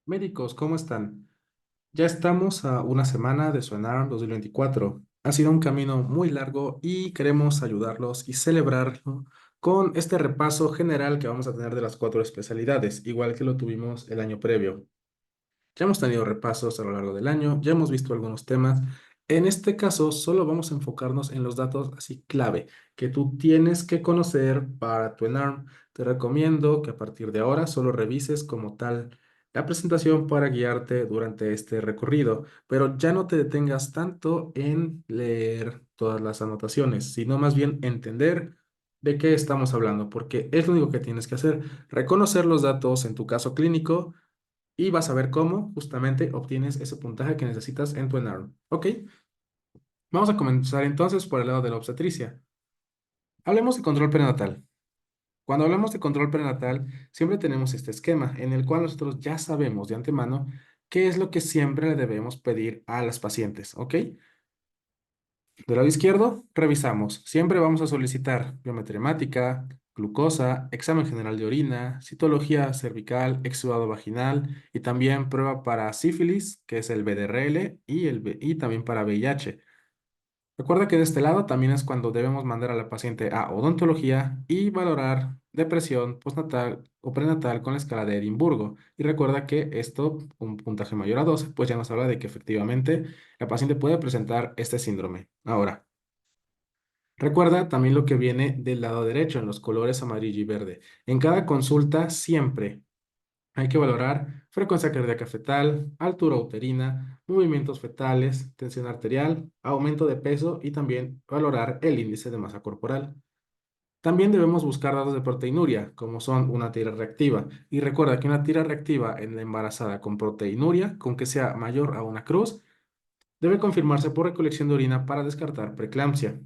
Médicos, ¿cómo están? Ya estamos a una semana de su ENARM 2024. Ha sido un camino muy largo y queremos ayudarlos y celebrarlo con este repaso general que vamos a tener de las cuatro especialidades, igual que lo tuvimos el año previo. Ya hemos tenido repasos a lo largo del año, ya hemos visto algunos temas. En este caso, solo vamos a enfocarnos en los datos así clave que tú tienes que conocer para tu ENARM. Te recomiendo que a partir de ahora solo revises como tal la presentación para guiarte durante este recorrido, pero ya no te detengas tanto en leer todas las anotaciones, sino más bien entender de qué estamos hablando, porque es lo único que tienes que hacer, reconocer los datos en tu caso clínico y vas a ver cómo justamente obtienes ese puntaje que necesitas en tu ENARM. Ok, vamos a comenzar entonces por el lado de la obstetricia. Hablemos de control prenatal. Cuando hablamos de control prenatal, siempre tenemos este esquema en el cual nosotros ya sabemos de antemano qué es lo que siempre le debemos pedir a las pacientes. ¿Ok? Del lado izquierdo, revisamos. Siempre vamos a solicitar biometría hemática, glucosa, examen general de orina, citología cervical, exudado vaginal y también prueba para sífilis, que es el BDRL, y también para VIH. Recuerda que de este lado también es cuando debemos mandar a la paciente a odontología y valorar depresión postnatal o prenatal con la escala de Edimburgo. Y recuerda que esto, un puntaje mayor a 12, pues ya nos habla de que efectivamente la paciente puede presentar este síndrome. Ahora, recuerda también lo que viene del lado derecho en los colores amarillo y verde. En cada consulta siempre hay que valorar frecuencia cardíaca fetal, altura uterina, movimientos fetales, tensión arterial, aumento de peso y también valorar el índice de masa corporal. También debemos buscar datos de proteinuria, como son una tira reactiva. Y recuerda que una tira reactiva en la embarazada con proteinuria, con que sea mayor a una cruz, debe confirmarse por recolección de orina para descartar preeclampsia.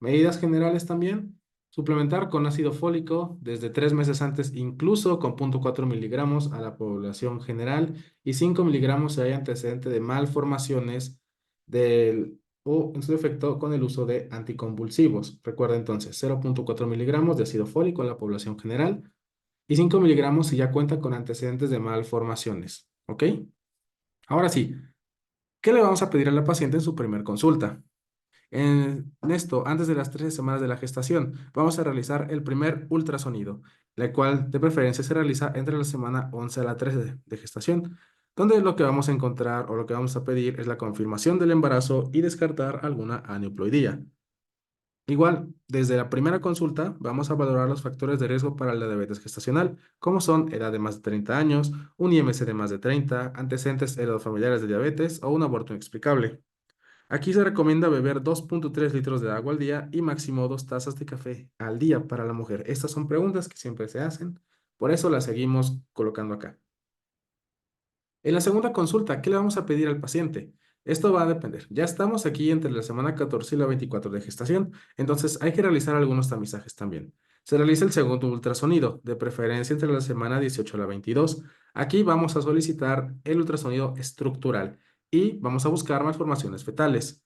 Medidas generales también. Suplementar con ácido fólico desde 3 meses antes, incluso con 0,4 miligramos a la población general y 5 miligramos si hay antecedente de malformaciones o en su defecto con el uso de anticonvulsivos. Recuerda entonces 0,4 miligramos de ácido fólico en la población general y 5 miligramos si ya cuenta con antecedentes de malformaciones. ¿Ok? Ahora sí, ¿qué le vamos a pedir a la paciente en su primer consulta? En esto, antes de las 13 semanas de la gestación, vamos a realizar el primer ultrasonido, la cual de preferencia se realiza entre la semana 11 a la 13 de gestación, donde lo que vamos a encontrar o lo que vamos a pedir es la confirmación del embarazo y descartar alguna aneuploidía. Igual, desde la primera consulta vamos a valorar los factores de riesgo para la diabetes gestacional, como son edad de más de 30 años, un IMC de más de 30, antecedentes heredofamiliares de diabetes o un aborto inexplicable. Aquí se recomienda beber 2,3 litros de agua al día y máximo 2 tazas de café al día para la mujer. Estas son preguntas que siempre se hacen, por eso las seguimos colocando acá. En la segunda consulta, ¿qué le vamos a pedir al paciente? Esto va a depender. Ya estamos aquí entre la semana 14 y la 24 de gestación, entonces hay que realizar algunos tamizajes también. Se realiza el segundo ultrasonido, de preferencia entre la semana 18 a la 22. Aquí vamos a solicitar el ultrasonido estructural y vamos a buscar malformaciones fetales.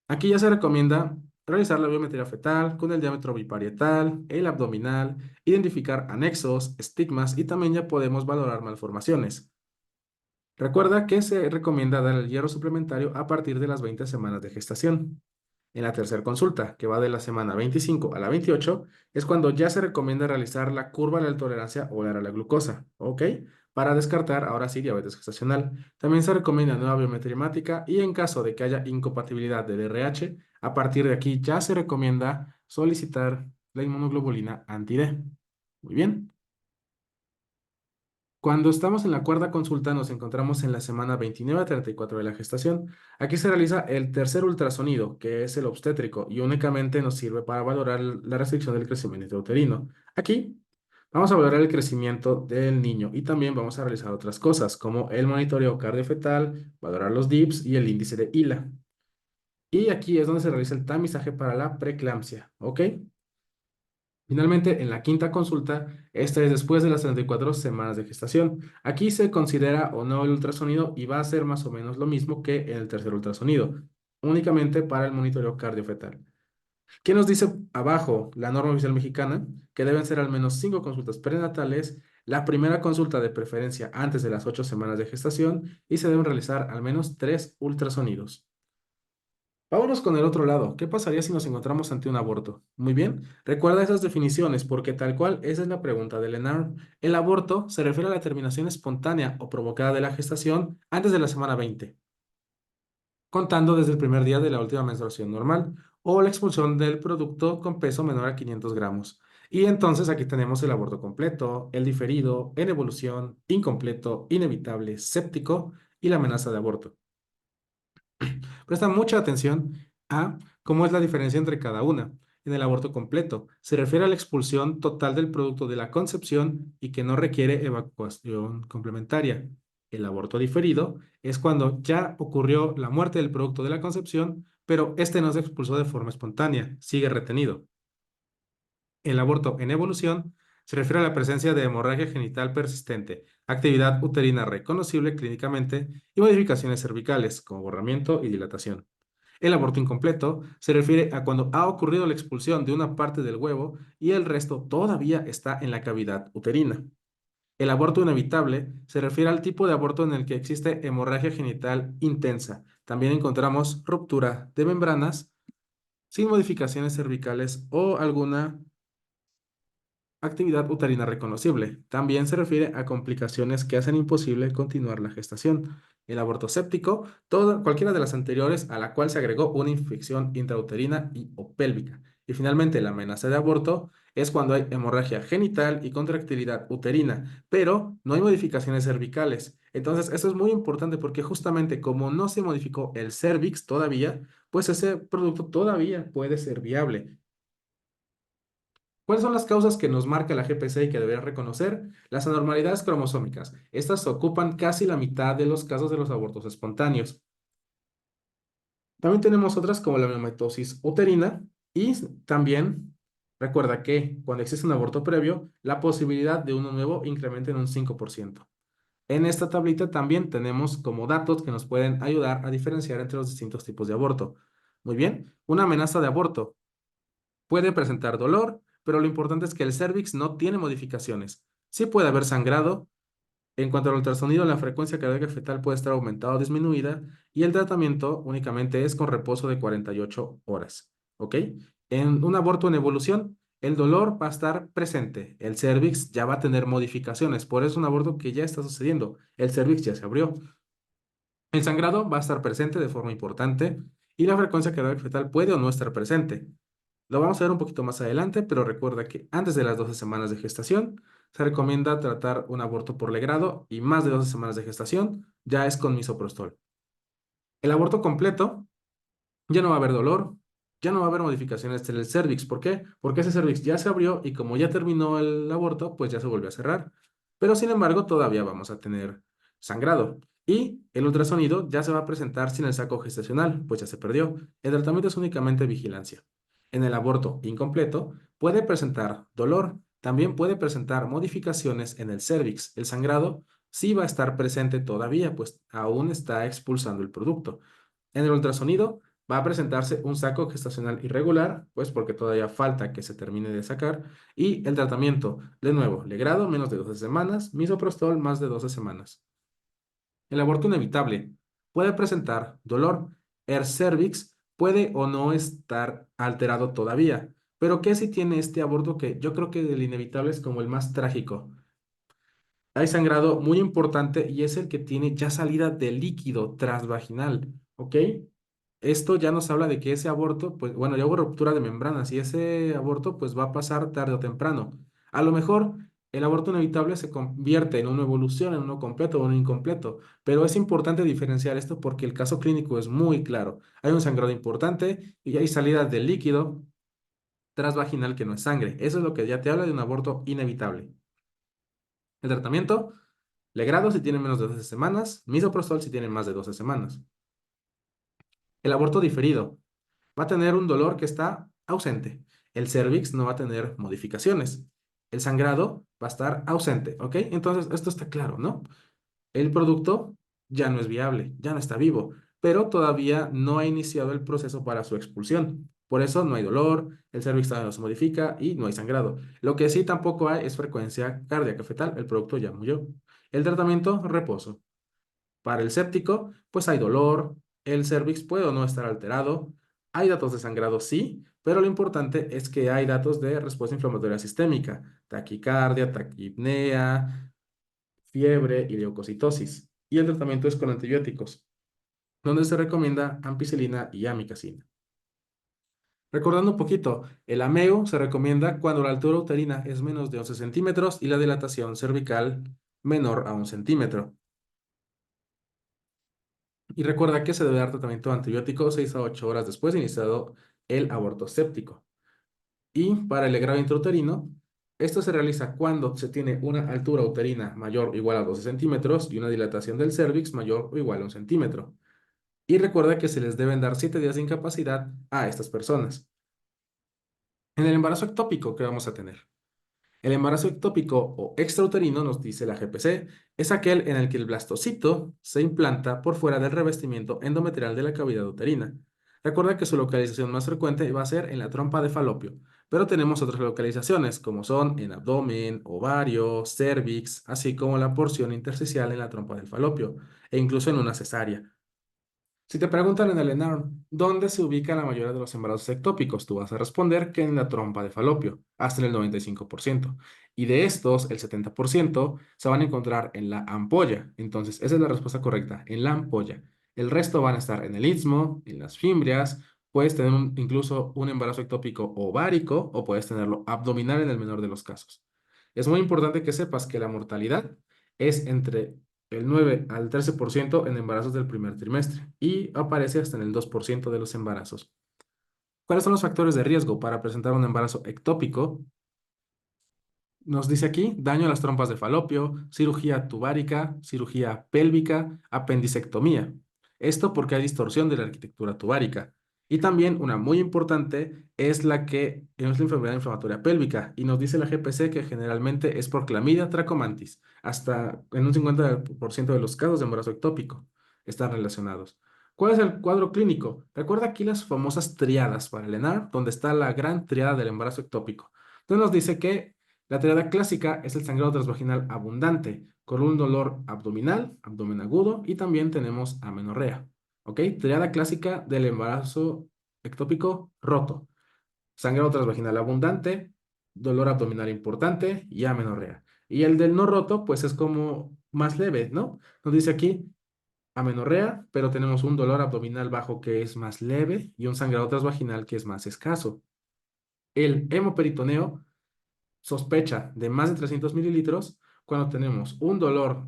Aquí ya se recomienda realizar la biometría fetal con el diámetro biparietal, el abdominal, identificar anexos, estigmas y también ya podemos valorar malformaciones. Recuerda que se recomienda dar el hierro suplementario a partir de las 20 semanas de gestación. En la tercera consulta, que va de la semana 25 a la 28, es cuando ya se recomienda realizar la curva de la tolerancia oral a la glucosa, ¿ok? Para descartar ahora sí diabetes gestacional. También se recomienda nueva biometría hemática y en caso de que haya incompatibilidad del RH, a partir de aquí ya se recomienda solicitar la inmunoglobulina anti-D. Muy bien. Cuando estamos en la cuarta consulta, nos encontramos en la semana 29 a 34 de la gestación. Aquí se realiza el tercer ultrasonido, que es el obstétrico, y únicamente nos sirve para valorar la restricción del crecimiento intrauterino. Aquí vamos a valorar el crecimiento del niño y también vamos a realizar otras cosas, como el monitoreo cardiofetal, valorar los DIPS y el índice de ILA. Y aquí es donde se realiza el tamizaje para la preeclampsia, ¿ok? Finalmente, en la quinta consulta, esta es después de las 34 semanas de gestación. Aquí se considera o no el ultrasonido y va a ser más o menos lo mismo que en el tercer ultrasonido, únicamente para el monitoreo cardiofetal. ¿Qué nos dice abajo la norma oficial mexicana? Que deben ser al menos 5 consultas prenatales La primera consulta de preferencia antes de las 8 semanas de gestación y se deben realizar al menos 3 ultrasonidos. Vámonos con el otro lado. ¿Qué pasaría si nos encontramos ante un aborto? Muy bien, recuerda esas definiciones porque tal cual esa es la pregunta del ENARM. El aborto se refiere a la terminación espontánea o provocada de la gestación antes de la semana 20, contando desde el primer día de la última menstruación normal, o la expulsión del producto con peso menor a 500 gramos. Y entonces aquí tenemos el aborto completo, el diferido, en evolución, incompleto, inevitable, séptico y la amenaza de aborto. Presta mucha atención a cómo es la diferencia entre cada una. En el aborto completo, se refiere a la expulsión total del producto de la concepción y que no requiere evacuación complementaria. El aborto diferido es cuando ya ocurrió la muerte del producto de la concepción, pero este no se expulsó de forma espontánea, sigue retenido. El aborto en evolución se refiere a la presencia de hemorragia genital persistente, actividad uterina reconocible clínicamente y modificaciones cervicales, como borramiento y dilatación. El aborto incompleto se refiere a cuando ha ocurrido la expulsión de una parte del huevo y el resto todavía está en la cavidad uterina. El aborto inevitable se refiere al tipo de aborto en el que existe hemorragia genital intensa. También encontramos ruptura de membranas sin modificaciones cervicales o alguna actividad uterina reconocible. También se refiere a complicaciones que hacen imposible continuar la gestación. El aborto séptico, cualquiera de las anteriores a la cual se agregó una infección intrauterina y o pélvica. Y finalmente, la amenaza de aborto es cuando hay hemorragia genital y contractilidad uterina, pero no hay modificaciones cervicales. Entonces, eso es muy importante porque justamente como no se modificó el cervix todavía, pues ese producto todavía puede ser viable. ¿Cuáles son las causas que nos marca la GPC y que deberías reconocer? Las anormalidades cromosómicas. Estas ocupan casi la mitad de los casos de los abortos espontáneos. También tenemos otras como la miomatosis uterina y también recuerda que cuando existe un aborto previo, la posibilidad de uno nuevo incrementa en un 5%. En esta tablita también tenemos como datos que nos pueden ayudar a diferenciar entre los distintos tipos de aborto. Muy bien, una amenaza de aborto. Puede presentar dolor, pero lo importante es que el cérvix no tiene modificaciones. Sí puede haber sangrado. En cuanto al ultrasonido, la frecuencia cardíaca fetal puede estar aumentada o disminuida y el tratamiento únicamente es con reposo de 48 horas. ¿Ok? En un aborto en evolución, el dolor va a estar presente. El cérvix ya va a tener modificaciones. Por eso es un aborto que ya está sucediendo. El cérvix ya se abrió. El sangrado va a estar presente de forma importante y la frecuencia cardíaca fetal puede o no estar presente. Lo vamos a ver un poquito más adelante, pero recuerda que antes de las 12 semanas de gestación se recomienda tratar un aborto por legrado y más de 12 semanas de gestación ya es con misoprostol. El aborto completo ya no va a haber dolor, ya no va a haber modificaciones en el cérvix. ¿Por qué? Porque ese cérvix ya se abrió y como ya terminó el aborto, pues ya se volvió a cerrar. Pero sin embargo, todavía vamos a tener sangrado. Y el ultrasonido ya se va a presentar sin el saco gestacional, pues ya se perdió. El tratamiento es únicamente vigilancia. En el aborto incompleto puede presentar dolor, también puede presentar modificaciones en el cérvix. El sangrado sí va a estar presente todavía, pues aún está expulsando el producto. En el ultrasonido va a presentarse un saco gestacional irregular, pues porque todavía falta que se termine de sacar, y el tratamiento, de nuevo, legrado menos de 12 semanas, misoprostol más de 12 semanas. El aborto inevitable puede presentar dolor. El cervix puede o no estar alterado todavía, pero ¿qué si tiene este aborto que yo creo que el inevitable es como el más trágico? Hay sangrado muy importante y es el que tiene ya salida de líquido transvaginal, ¿ok? Esto ya nos habla de que ese aborto, pues bueno, ya hubo ruptura de membranas y ese aborto pues va a pasar tarde o temprano. A lo mejor el aborto inevitable se convierte en una evolución, en uno completo o en un incompleto, pero es importante diferenciar esto porque el caso clínico es muy claro. Hay un sangrado importante y hay salida de líquido transvaginal que no es sangre. Eso es lo que ya te habla de un aborto inevitable. El tratamiento, legrado si tiene menos de 12 semanas, misoprostol si tiene más de 12 semanas. El aborto diferido va a tener un dolor que está ausente. El cérvix no va a tener modificaciones. El sangrado va a estar ausente, ¿ok? Entonces, esto está claro, ¿no? El producto ya no es viable, ya no está vivo, pero todavía no ha iniciado el proceso para su expulsión. Por eso no hay dolor, el cervix todavía no se modifica y no hay sangrado. Lo que sí tampoco hay es frecuencia cardíaca fetal, el producto ya murió. El tratamiento, reposo. Para el séptico, pues hay dolor, el cervix puede o no estar alterado, hay datos de sangrado, sí, pero lo importante es que hay datos de respuesta inflamatoria sistémica, taquicardia, taquipnea, fiebre y leucocitosis. Y el tratamiento es con antibióticos, donde se recomienda ampicilina y amikacina. Recordando un poquito, el AMEO se recomienda cuando la altura uterina es menos de 11 centímetros y la dilatación cervical menor a 1 centímetro. Y recuerda que se debe dar tratamiento antibiótico 6 a 8 horas después de iniciado el aborto séptico. Y para el grado intrauterino, esto se realiza cuando se tiene una altura uterina mayor o igual a 12 centímetros y una dilatación del cervix mayor o igual a 1 centímetro. Y recuerda que se les deben dar 7 días de incapacidad a estas personas. En el embarazo ectópico, ¿qué vamos a tener? El embarazo ectópico o extrauterino, nos dice la GPC, es aquel en el que el blastocito se implanta por fuera del revestimiento endometrial de la cavidad uterina. Recuerda que su localización más frecuente va a ser en la trompa de falopio, pero tenemos otras localizaciones como son en abdomen, ovario, cervix, así como la porción intersticial en la trompa del falopio e incluso en una cesárea. Si te preguntan en el ENARM, ¿dónde se ubica la mayoría de los embarazos ectópicos? Tú vas a responder que en la trompa de falopio, hasta en el 95%. Y de estos, el 70% se van a encontrar en la ampolla. Entonces, esa es la respuesta correcta, en la ampolla. El resto van a estar en el istmo, en las fimbrias, puedes tener incluso un embarazo ectópico ovárico o puedes tenerlo abdominal en el menor de los casos. Es muy importante que sepas que la mortalidad es entre el 9 al 13% en embarazos del primer trimestre y aparece hasta en el 2% de los embarazos. ¿Cuáles son los factores de riesgo para presentar un embarazo ectópico? Nos dice aquí daño a las trompas de falopio, cirugía tubárica, cirugía pélvica, apendicectomía. Esto porque hay distorsión de la arquitectura tubárica. Y también una muy importante es la que es la enfermedad inflamatoria pélvica y nos dice la GPC que generalmente es por clamidia trachomantis. Hasta en un 50% de los casos de embarazo ectópico están relacionados. ¿Cuál es el cuadro clínico? Recuerda aquí las famosas triadas para el ENAR, donde está la gran triada del embarazo ectópico. Entonces nos dice que la triada clásica es el sangrado transvaginal abundante, con un dolor abdominal, abdomen agudo, y también tenemos amenorrea. ¿Ok? Triada clásica del embarazo ectópico roto. Sangrado transvaginal abundante, dolor abdominal importante y amenorrea. Y el del no roto, pues es como más leve, ¿no? Nos dice aquí amenorrea, pero tenemos un dolor abdominal bajo que es más leve y un sangrado transvaginal que es más escaso. El hemoperitoneo sospecha de más de 300 mililitros cuando tenemos un dolor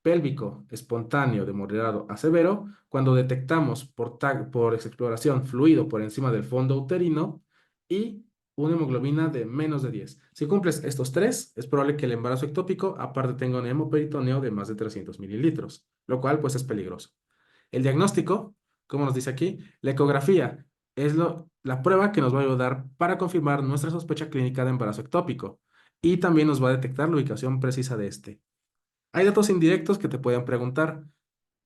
pélvico espontáneo de moderado a severo, cuando detectamos por exploración fluido por encima del fondo uterino y una hemoglobina de menos de 10. Si cumples estos tres, es probable que el embarazo ectópico aparte tenga un hemoperitoneo de más de 300 mililitros, lo cual pues es peligroso. El diagnóstico, como nos dice aquí, la ecografía es la prueba que nos va a ayudar para confirmar nuestra sospecha clínica de embarazo ectópico y también nos va a detectar la ubicación precisa de este. Hay datos indirectos que te pueden preguntar.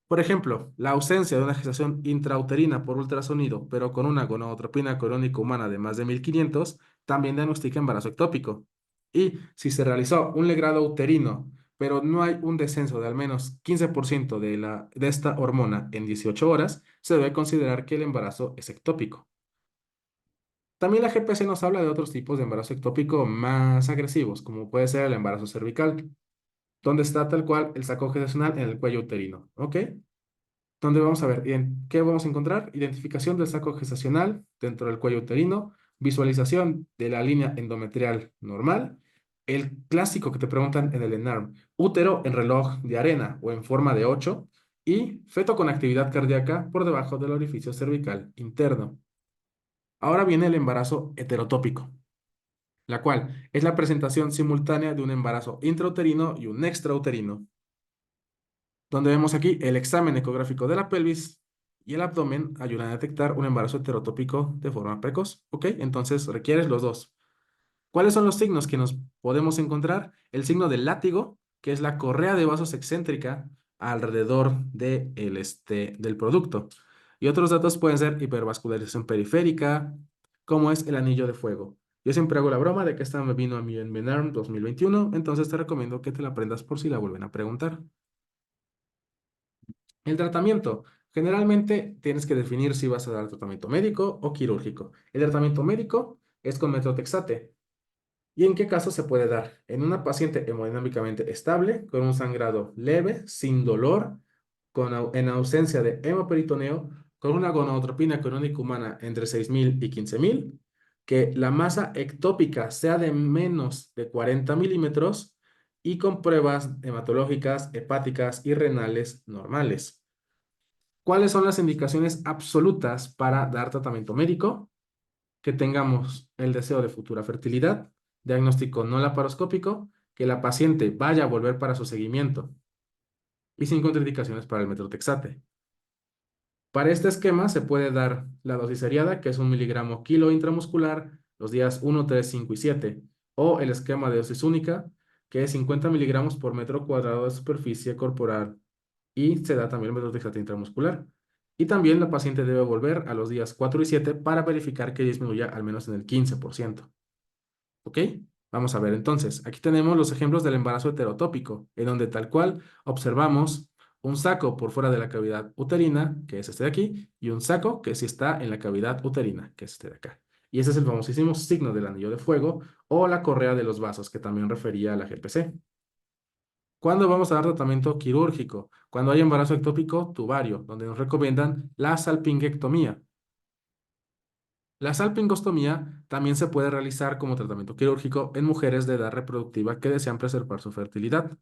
Por ejemplo, la ausencia de una gestación intrauterina por ultrasonido, pero con una gonadotropina corónica humana de más de 1500, también diagnostica embarazo ectópico. Y si se realizó un legrado uterino, pero no hay un descenso de al menos 15% de esta hormona en 18 horas, se debe considerar que el embarazo es ectópico. También la GPC nos habla de otros tipos de embarazo ectópico más agresivos, como puede ser el embarazo cervical, donde está tal cual el saco gestacional en el cuello uterino. ¿Ok? Donde vamos a ver, ¿qué vamos a encontrar? Identificación del saco gestacional dentro del cuello uterino, visualización de la línea endometrial normal, el clásico que te preguntan en el ENARM, útero en reloj de arena o en forma de 8 y feto con actividad cardíaca por debajo del orificio cervical interno. Ahora viene el embarazo heterotópico, la cual es la presentación simultánea de un embarazo intrauterino y un extrauterino, donde vemos aquí el examen ecográfico de la pelvis y el abdomen ayudan a detectar un embarazo heterotópico de forma precoz. ¿Ok? Entonces requieres los dos. ¿Cuáles son los signos que nos podemos encontrar? El signo del látigo, que es la correa de vasos excéntrica alrededor del producto. Y otros datos pueden ser hipervascularización periférica, como es el anillo de fuego. Yo siempre hago la broma de que esta me vino a mí en MENARM 2021, entonces te recomiendo que te la aprendas por si la vuelven a preguntar. El tratamiento. Generalmente tienes que definir si vas a dar tratamiento médico o quirúrgico. El tratamiento médico es con metotrexate. ¿Y en qué caso se puede dar? En una paciente hemodinámicamente estable, con un sangrado leve, sin dolor, en ausencia de hemoperitoneo, con una gonadotropina crónica humana entre 6.000 y 15.000, que la masa ectópica sea de menos de 40 milímetros y con pruebas hematológicas, hepáticas y renales normales. ¿Cuáles son las indicaciones absolutas para dar tratamiento médico? Que tengamos el deseo de futura fertilidad, diagnóstico no laparoscópico, que la paciente vaya a volver para su seguimiento y sin contraindicaciones para el metotrexate. Para este esquema se puede dar la dosis seriada, que es 1 miligramo kilo intramuscular, los días 1, 3, 5 y 7, o el esquema de dosis única, que es 50 miligramos por metro cuadrado de superficie corporal y se da también el metotrexate intramuscular. Y también la paciente debe volver a los días 4 y 7 para verificar que disminuya al menos en el 15%. ¿Ok? Vamos a ver entonces. Aquí tenemos los ejemplos del embarazo heterotópico, en donde tal cual observamos un saco por fuera de la cavidad uterina, que es este de aquí, y un saco que sí está en la cavidad uterina, que es este de acá. Y ese es el famosísimo signo del anillo de fuego o la correa de los vasos, que también refería a la GPC. ¿Cuándo vamos a dar tratamiento quirúrgico? Cuando hay embarazo ectópico tubario, donde nos recomiendan la salpingectomía. La salpingostomía también se puede realizar como tratamiento quirúrgico en mujeres de edad reproductiva que desean preservar su fertilidad.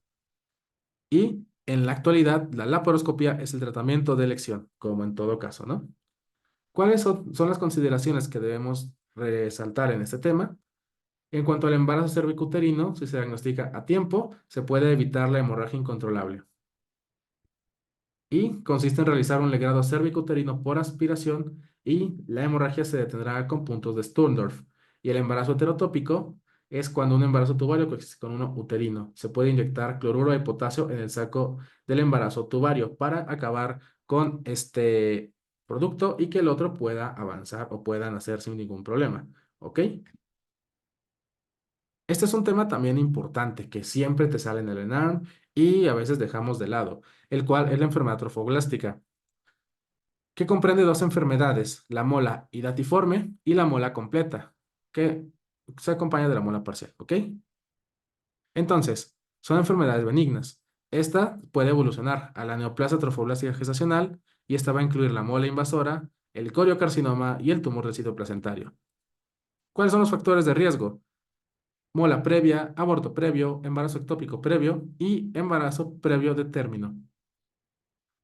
Y en la actualidad, la laparoscopia es el tratamiento de elección, como en todo caso, ¿no? ¿Cuáles son las consideraciones que debemos resaltar en este tema? En cuanto al embarazo cervicuterino, si se diagnostica a tiempo, se puede evitar la hemorragia incontrolable. Y consiste en realizar un legrado cervicuterino por aspiración y la hemorragia se detendrá con puntos de Sturndorf. Y el embarazo heterotópico es cuando un embarazo tubario coexiste con uno uterino. Se puede inyectar cloruro de potasio en el saco del embarazo tubario para acabar con este producto y que el otro pueda avanzar o pueda nacer sin ningún problema. ¿Ok? Este es un tema también importante que siempre te sale en el ENARM y a veces dejamos de lado, el cual es la enfermedad trofoblástica, que comprende dos enfermedades, la mola hidatiforme y la mola completa, que se acompaña de la mola parcial, ¿ok? Entonces, son enfermedades benignas. Esta puede evolucionar a la neoplasia trofoblástica gestacional y esta va a incluir la mola invasora, el coriocarcinoma y el tumor del sitio placentario. ¿Cuáles son los factores de riesgo? Mola previa, aborto previo, embarazo ectópico previo y embarazo previo de término.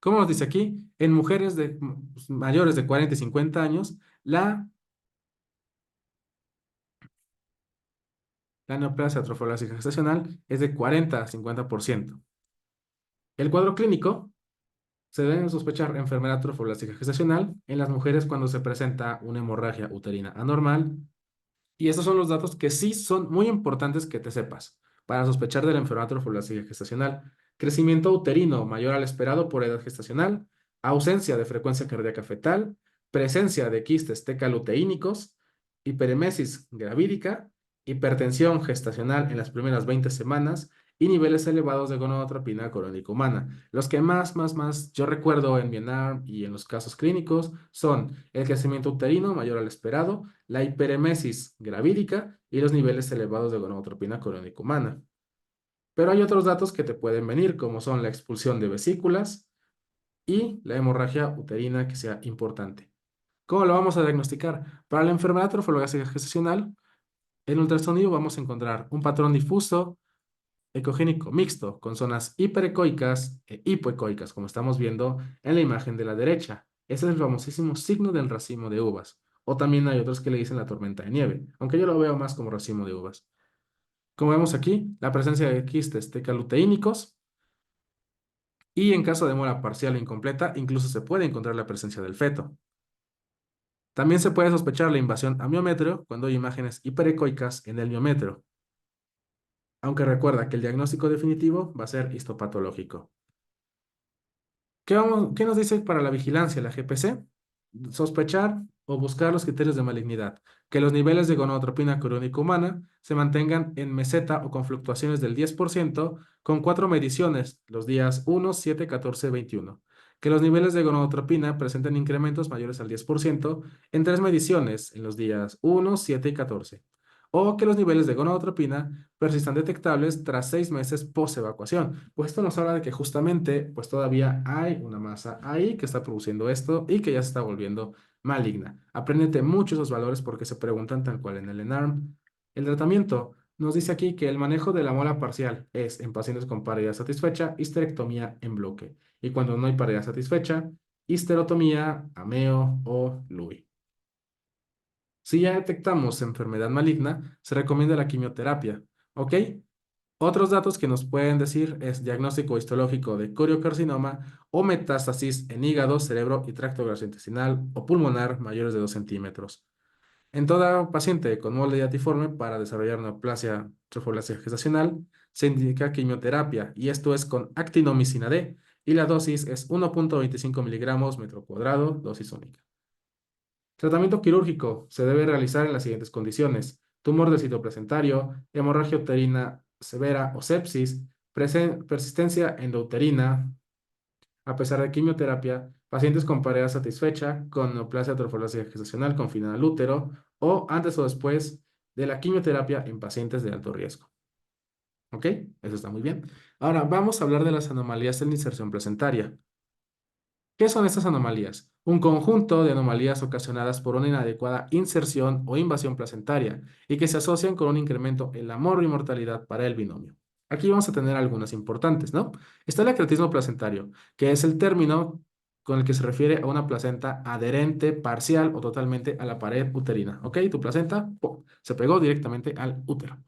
Como nos dice aquí, en mujeres mayores de 40 y 50 años, la neoplasia trofoblástica gestacional es de 40 a 50%. El cuadro clínico se debe sospechar enfermedad trofoblástica gestacional en las mujeres cuando se presenta una hemorragia uterina anormal. Y estos son los datos que sí son muy importantes que te sepas para sospechar de la enfermedad trofoblástica gestacional. Crecimiento uterino mayor al esperado por edad gestacional, ausencia de frecuencia cardíaca fetal, presencia de quistes tecaluteínicos, hiperemesis gravídica, hipertensión gestacional en las primeras 20 semanas y niveles elevados de gonadotropina crónica humana. Los que más yo recuerdo en Bienar y en los casos clínicos son el crecimiento uterino mayor al esperado, la hiperemesis gravídica y los niveles elevados de gonadotropina crónica humana. Pero hay otros datos que te pueden venir, como son la expulsión de vesículas y la hemorragia uterina que sea importante. ¿Cómo lo vamos a diagnosticar? Para la enfermedad trofoblástica gestacional, en ultrasonido vamos a encontrar un patrón difuso ecogénico mixto con zonas hiperecoicas e hipoecoicas, como estamos viendo en la imagen de la derecha. Ese es el famosísimo signo del racimo de uvas. O también hay otros que le dicen la tormenta de nieve, aunque yo lo veo más como racimo de uvas. Como vemos aquí, la presencia de quistes tecaluteínicos y en caso de muela parcial o incompleta, incluso se puede encontrar la presencia del feto. También se puede sospechar la invasión a miómetro cuando hay imágenes hiperecoicas en el miómetro, aunque recuerda que el diagnóstico definitivo va a ser histopatológico. ¿Qué nos dice para la vigilancia, la GPC? sospechar o buscar los criterios de malignidad, que los niveles de gonadotropina coriónica humana se mantengan en meseta o con fluctuaciones del 10% con 4 mediciones los días 1, 7, 14, 21. Que los niveles de gonadotropina presenten incrementos mayores al 10% en 3 mediciones en los días 1, 7 y 14. O que los niveles de gonadotropina persistan detectables tras 6 meses post-evacuación. Pues esto nos habla de que justamente pues todavía hay una masa ahí que está produciendo esto y que ya se está volviendo maligna. Apréndete mucho esos valores porque se preguntan tal cual en el ENARM. El tratamiento nos dice aquí que el manejo de la mola parcial es en pacientes con pareja satisfecha, histerectomía en bloque. Y cuando no hay pareja satisfecha, histerotomía, ameo o LUI. Si ya detectamos enfermedad maligna, se recomienda la quimioterapia, ¿ok? Otros datos que nos pueden decir es diagnóstico histológico de coriocarcinoma o metástasis en hígado, cerebro y tracto gastrointestinal o pulmonar mayores de 2 centímetros. En toda paciente con molde diatiforme para desarrollar neoplasia trofoplasia gestacional se indica quimioterapia y esto es con actinomicina D y la dosis es 1.25 miligramos metro cuadrado, dosis única. Tratamiento quirúrgico se debe realizar en las siguientes condiciones: tumor del sitio placentario, hemorragia uterina severa o sepsis, persistencia endouterina, a pesar de quimioterapia, pacientes con pareja satisfecha, con neoplasia trofoplasia gestacional confinada al útero o antes o después de la quimioterapia en pacientes de alto riesgo. ¿Ok? Eso está muy bien. Ahora vamos a hablar de las anomalías en la inserción placentaria. ¿Qué son estas anomalías? Un conjunto de anomalías ocasionadas por una inadecuada inserción o invasión placentaria y que se asocian con un incremento en la mortalidad para el binomio. Aquí vamos a tener algunas importantes, ¿no? Está el acretismo placentario, que es el término con el que se refiere a una placenta adherente parcial o totalmente a la pared uterina. ¿Ok? Tu placenta ¡pum!, se pegó directamente al útero.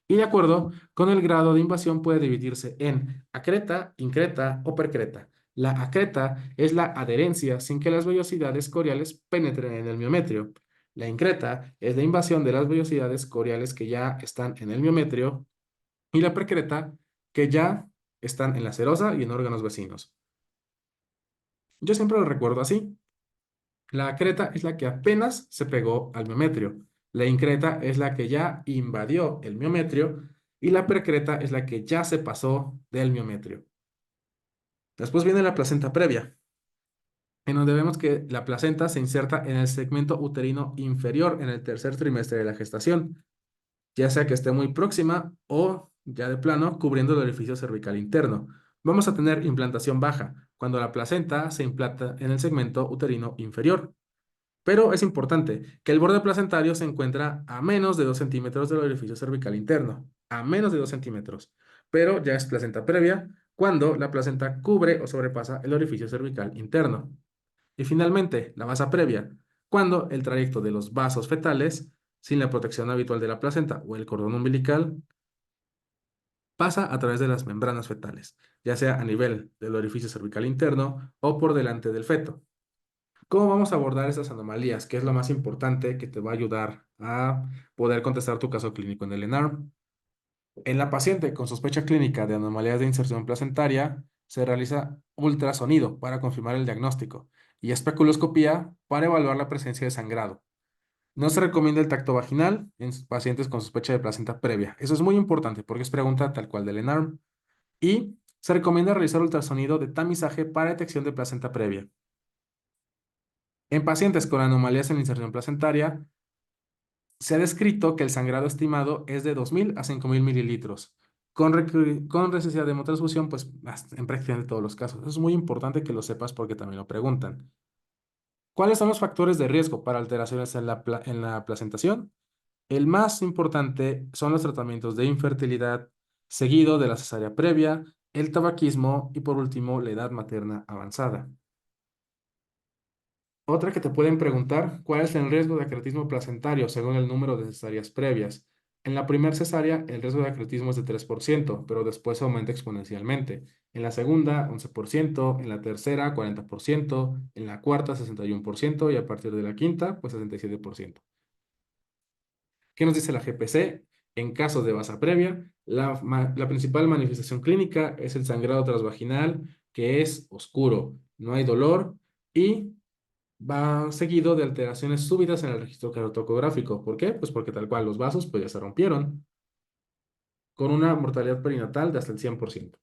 Y de acuerdo con el grado de invasión puede dividirse en acreta, increta o percreta. La acreta es la adherencia sin que las vellosidades coriales penetren en el miometrio. La increta es la invasión de las vellosidades coriales que ya están en el miometrio y la percreta que ya están en la serosa y en órganos vecinos. Yo siempre lo recuerdo así. La acreta es la que apenas se pegó al miometrio. La increta es la que ya invadió el miometrio y la percreta es la que ya se pasó del miometrio. Después viene la placenta previa, en donde vemos que la placenta se inserta en el segmento uterino inferior en el tercer trimestre de la gestación, ya sea que esté muy próxima o ya de plano cubriendo el orificio cervical interno. Vamos a tener implantación baja, cuando la placenta se implanta en el segmento uterino inferior. Pero es importante que el borde placentario se encuentra a menos de 2 centímetros del orificio cervical interno, a menos de 2 centímetros, pero ya es placenta previa cuando la placenta cubre o sobrepasa el orificio cervical interno. Y finalmente, la masa previa, cuando el trayecto de los vasos fetales, sin la protección habitual de la placenta o el cordón umbilical, pasa a través de las membranas fetales, ya sea a nivel del orificio cervical interno o por delante del feto. ¿Cómo vamos a abordar esas anomalías? ¿Qué es lo más importante que te va a ayudar a poder contestar tu caso clínico en el ENARM? En la paciente con sospecha clínica de anomalías de inserción placentaria, se realiza ultrasonido para confirmar el diagnóstico y especuloscopía para evaluar la presencia de sangrado. No se recomienda el tacto vaginal en pacientes con sospecha de placenta previa. Eso es muy importante porque es pregunta tal cual del ENARM. Y se recomienda realizar ultrasonido de tamizaje para detección de placenta previa. En pacientes con anomalías en la inserción placentaria, se ha descrito que el sangrado estimado es de 2.000 a 5.000 mililitros, con necesidad de hemotransfusión, pues en prácticamente todos los casos. Es muy importante que lo sepas porque también lo preguntan. ¿Cuáles son los factores de riesgo para alteraciones en la placentación? El más importante son los tratamientos de infertilidad, seguido de la cesárea previa, el tabaquismo y por último la edad materna avanzada. Otra que te pueden preguntar, ¿cuál es el riesgo de acretismo placentario según el número de cesáreas previas? En la primera cesárea, el riesgo de acretismo es de 3%, pero después aumenta exponencialmente. En la segunda, 11%, en la tercera, 40%, en la cuarta, 61% y a partir de la quinta, pues 67%. ¿Qué nos dice la GPC? En caso de basa previa, la principal manifestación clínica es el sangrado transvaginal, que es oscuro, no hay dolor y va seguido de alteraciones súbitas en el registro cardiotocográfico. ¿Por qué? Pues porque tal cual los vasos pues ya se rompieron, con una mortalidad perinatal de hasta el 100%.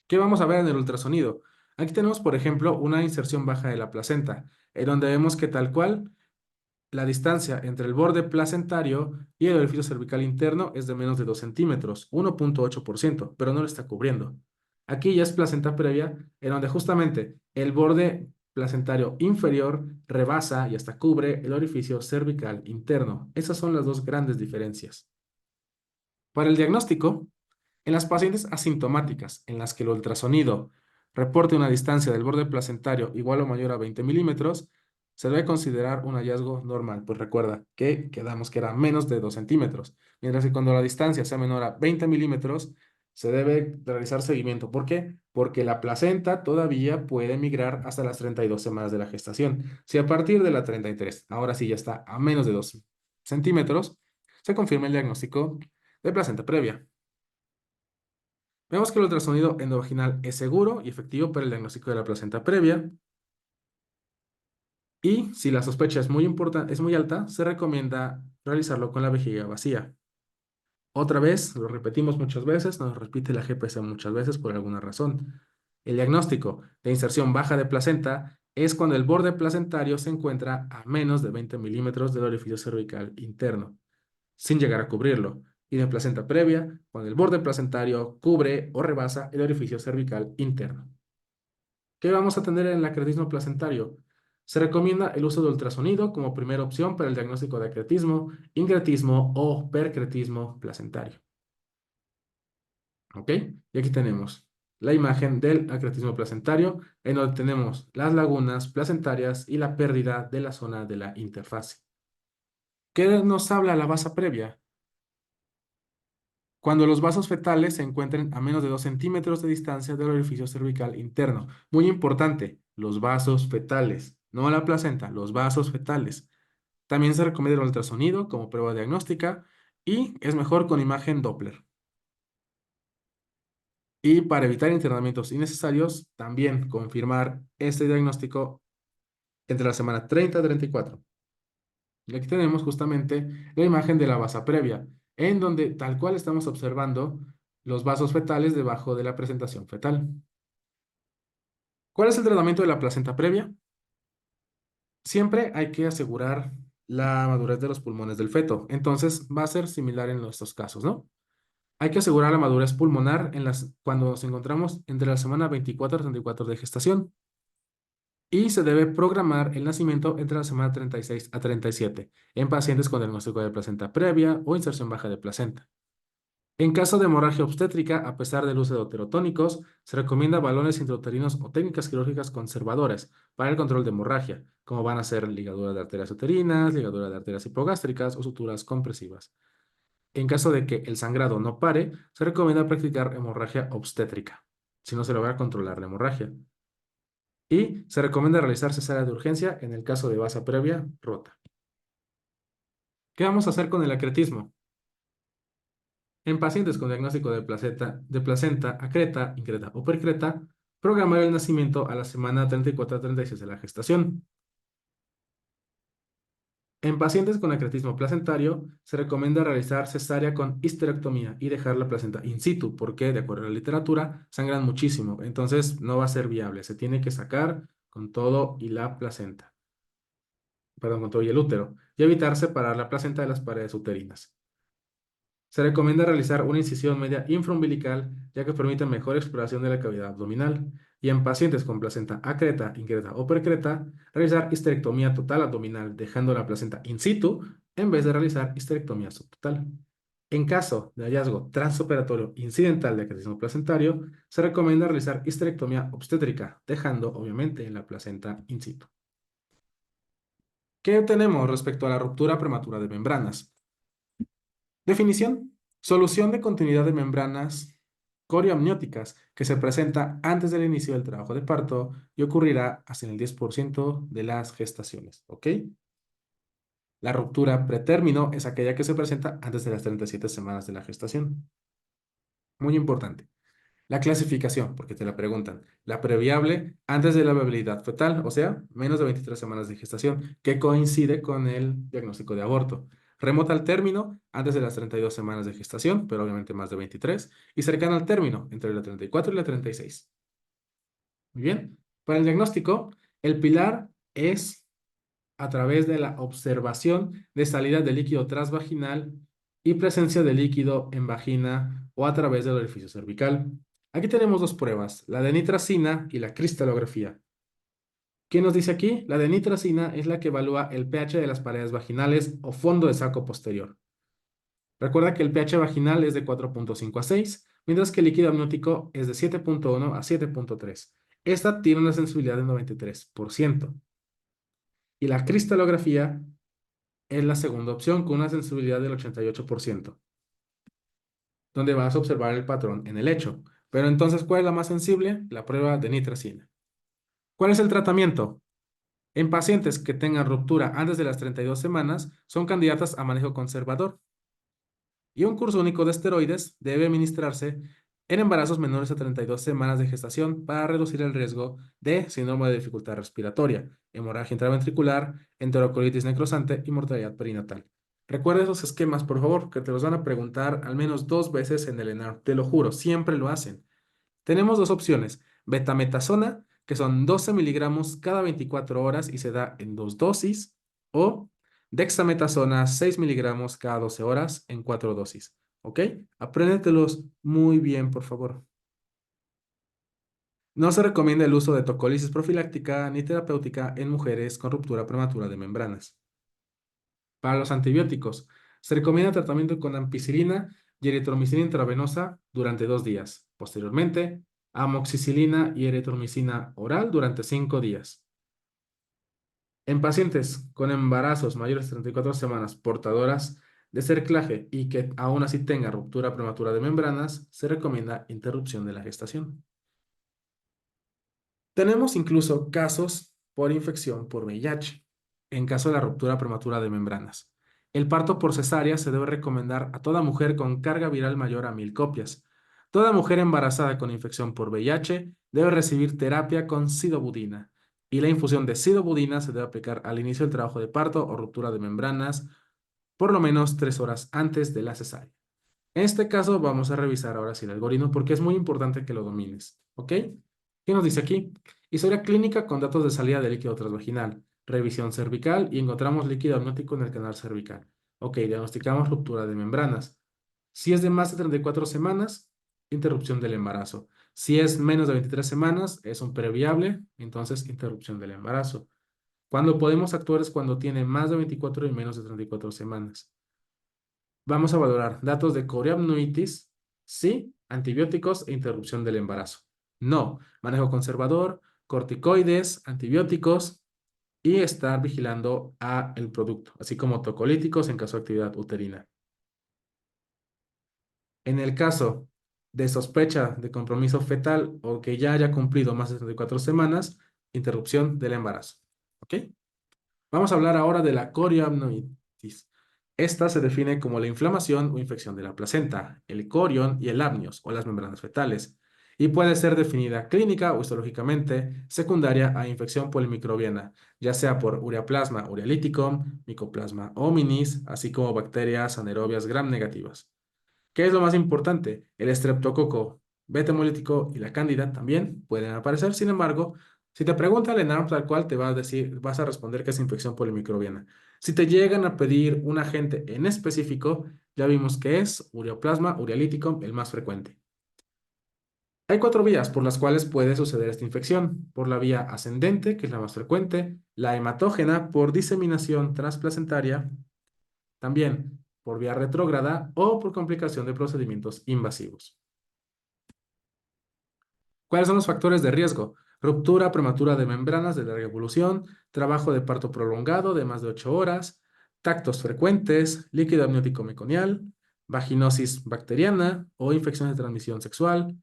¿Qué vamos a ver en el ultrasonido? Aquí tenemos, por ejemplo, una inserción baja de la placenta, en donde vemos que tal cual la distancia entre el borde placentario y el orificio cervical interno es de menos de 2 centímetros, 1,8%, pero no lo está cubriendo. Aquí ya es placenta previa, en donde justamente el borde placentario inferior rebasa y hasta cubre el orificio cervical interno. Esas son las dos grandes diferencias. Para el diagnóstico, en las pacientes asintomáticas, en las que el ultrasonido reporte una distancia del borde placentario igual o mayor a 20 milímetros, se debe considerar un hallazgo normal. Pues recuerda que quedamos que era menos de 2 centímetros, mientras que cuando la distancia sea menor a 20 milímetros, se debe realizar seguimiento. ¿Por qué? Porque la placenta todavía puede migrar hasta las 32 semanas de la gestación. Si a partir de la 33, ahora sí ya está a menos de 2 centímetros, se confirma el diagnóstico de placenta previa. Vemos que el ultrasonido endovaginal es seguro y efectivo para el diagnóstico de la placenta previa. Y si la sospecha es muy alta, se recomienda realizarlo con la vejiga vacía. Otra vez, lo repetimos muchas veces, nos repite la GPS muchas veces por alguna razón. El diagnóstico de inserción baja de placenta es cuando el borde placentario se encuentra a menos de 20 milímetros del orificio cervical interno, sin llegar a cubrirlo, y de placenta previa, cuando el borde placentario cubre o rebasa el orificio cervical interno. ¿Qué vamos a tener en el acretismo placentario? Se recomienda el uso de ultrasonido como primera opción para el diagnóstico de acretismo, incretismo o percretismo placentario. ¿Ok? Y aquí tenemos la imagen del acretismo placentario, en donde tenemos las lagunas placentarias y la pérdida de la zona de la interfase. ¿Qué nos habla la basa previa? Cuando los vasos fetales se encuentren a menos de 2 centímetros de distancia del orificio cervical interno. Muy importante, los vasos fetales, no la placenta, los vasos fetales. También se recomienda el ultrasonido como prueba diagnóstica y es mejor con imagen Doppler. Y para evitar internamientos innecesarios, también confirmar este diagnóstico entre la semana 30 y 34. Y aquí tenemos justamente la imagen de la basa previa, en donde tal cual estamos observando los vasos fetales debajo de la presentación fetal. ¿Cuál es el tratamiento de la placenta previa? Siempre hay que asegurar la madurez de los pulmones del feto. Entonces va a ser similar en nuestros casos, ¿no? Hay que asegurar la madurez pulmonar cuando nos encontramos entre la semana 24 y 34 de gestación. Y se debe programar el nacimiento entre la semana 36 a 37 en pacientes con diagnóstico de placenta previa o inserción baja de placenta. En caso de hemorragia obstétrica, a pesar del uso de deuterotónicos, se recomienda balones intrauterinos o técnicas quirúrgicas conservadoras para el control de hemorragia, como van a ser ligadura de arterias uterinas, ligadura de arterias hipogástricas o suturas compresivas. En caso de que el sangrado no pare, se recomienda practicar hemorragia obstétrica, si no se logra controlar la hemorragia. Y se recomienda realizar cesárea de urgencia en el caso de basa previa rota. ¿Qué vamos a hacer con el acretismo? En pacientes con diagnóstico de placenta acreta, increta o percreta, programar el nacimiento a la semana 34 a 36 de la gestación. En pacientes con acretismo placentario, se recomienda realizar cesárea con histerectomía y dejar la placenta in situ, porque, de acuerdo a la literatura, sangran muchísimo, entonces no va a ser viable. Se tiene que sacar con todo y la placenta, perdón, con todo y el útero, y evitar separar la placenta de las paredes uterinas. Se recomienda realizar una incisión media infraumbilical, ya que permite mejor exploración de la cavidad abdominal. Y en pacientes con placenta acreta, increta o percreta, realizar histerectomía total abdominal, dejando la placenta in situ, en vez de realizar histerectomía subtotal. En caso de hallazgo transoperatorio incidental de acretismo placentario, se recomienda realizar histerectomía obstétrica, dejando obviamente la placenta in situ. ¿Qué tenemos respecto a la ruptura prematura de membranas? Definición. Solución de continuidad de membranas corioamnióticas que se presenta antes del inicio del trabajo de parto y ocurrirá hasta en el 10% de las gestaciones. ¿Ok? La ruptura pretérmino es aquella que se presenta antes de las 37 semanas de la gestación. Muy importante. La clasificación, porque te la preguntan. La previable antes de la viabilidad fetal, o sea, menos de 23 semanas de gestación, que coincide con el diagnóstico de aborto. Remota al término antes de las 32 semanas de gestación, pero obviamente más de 23. Y cercana al término, entre la 34 y la 36. Muy bien. Para el diagnóstico, el pilar es a través de la observación de salida de líquido transvaginal y presencia de líquido en vagina o a través del orificio cervical. Aquí tenemos dos pruebas, la de nitracina y la cristalografía. ¿Qué nos dice aquí? La de nitracina es la que evalúa el pH de las paredes vaginales o fondo de saco posterior. Recuerda que el pH vaginal es de 4.5 a 6, mientras que el líquido amniótico es de 7.1 a 7.3. Esta tiene una sensibilidad de 93%. Y la cristalografía es la segunda opción con una sensibilidad del 88%, donde vas a observar el patrón en el hecho. Pero entonces, ¿cuál es la más sensible? La prueba de nitracina. ¿Cuál es el tratamiento? En pacientes que tengan ruptura antes de las 32 semanas, son candidatas a manejo conservador. Y un curso único de esteroides debe administrarse en embarazos menores a 32 semanas de gestación para reducir el riesgo de síndrome de dificultad respiratoria, hemorragia intraventricular, enterocolitis necrosante y mortalidad perinatal. Recuerda esos esquemas, por favor, que te los van a preguntar al menos 2 veces en el ENAR. Te lo juro, siempre lo hacen. Tenemos dos opciones: betametasona, que son 12 miligramos cada 24 horas y se da en 2 dosis, o dexametasona, 6 miligramos cada 12 horas en 4 dosis. ¿Ok? Apréndetelos muy bien, por favor. No se recomienda el uso de tocolisis profiláctica ni terapéutica en mujeres con ruptura prematura de membranas. Para los antibióticos, se recomienda tratamiento con ampicilina y eritromicina intravenosa durante 2 días. Posteriormente, amoxicilina y eritromicina oral durante 5 días. En pacientes con embarazos mayores de 34 semanas portadoras de cerclaje y que aún así tenga ruptura prematura de membranas, se recomienda interrupción de la gestación. Tenemos incluso casos por infección por VIH, en caso de la ruptura prematura de membranas. El parto por cesárea se debe recomendar a toda mujer con carga viral mayor a 1000 copias. Toda mujer embarazada con infección por VIH debe recibir terapia con sidobudina, y la infusión de sidobudina se debe aplicar al inicio del trabajo de parto o ruptura de membranas por lo menos 3 horas antes de la cesárea. En este caso vamos a revisar ahora sí el algoritmo porque es muy importante que lo domines, ¿ok? ¿Qué nos dice aquí? Historia clínica con datos de salida de líquido transvaginal, revisión cervical y encontramos líquido amniótico en el canal cervical. Ok, diagnosticamos ruptura de membranas. Si es de más de 34 semanas, interrupción del embarazo. Si es menos de 23 semanas, es un previable, entonces interrupción del embarazo. Cuando podemos actuar es cuando tiene más de 24 y menos de 34 semanas. Vamos a valorar datos de coriamnitis, sí, antibióticos e interrupción del embarazo. No, manejo conservador, corticoides, antibióticos y estar vigilando a el producto, así como tocolíticos en caso de actividad uterina. En el caso de sospecha de compromiso fetal o que ya haya cumplido más de 34 semanas, interrupción del embarazo. ¿Ok? Vamos a hablar ahora de la coriamnitis. Esta se define como la inflamación o infección de la placenta, el corión y el amnios o las membranas fetales, y puede ser definida clínica o histológicamente secundaria a infección polimicrobiana, ya sea por ureaplasma urealyticum, Mycoplasma hominis, así como bacterias anaerobias gram negativas. ¿Qué es lo más importante? El estreptococo beta hemolítico y la cándida también pueden aparecer. Sin embargo, si te pregunta el ENARM tal cual, te va a decir, vas a responder que es infección polimicrobiana. Si te llegan a pedir un agente en específico, ya vimos que es ureaplasma urealyticum el más frecuente. Hay 4 vías por las cuales puede suceder esta infección. Por la vía ascendente, que es la más frecuente, la hematógena por diseminación transplacentaria, también por vía retrógrada o por complicación de procedimientos invasivos. ¿Cuáles son los factores de riesgo? Ruptura prematura de membranas de larga evolución, trabajo de parto prolongado de más de 8 horas, tactos frecuentes, líquido amniótico meconial, vaginosis bacteriana o infecciones de transmisión sexual,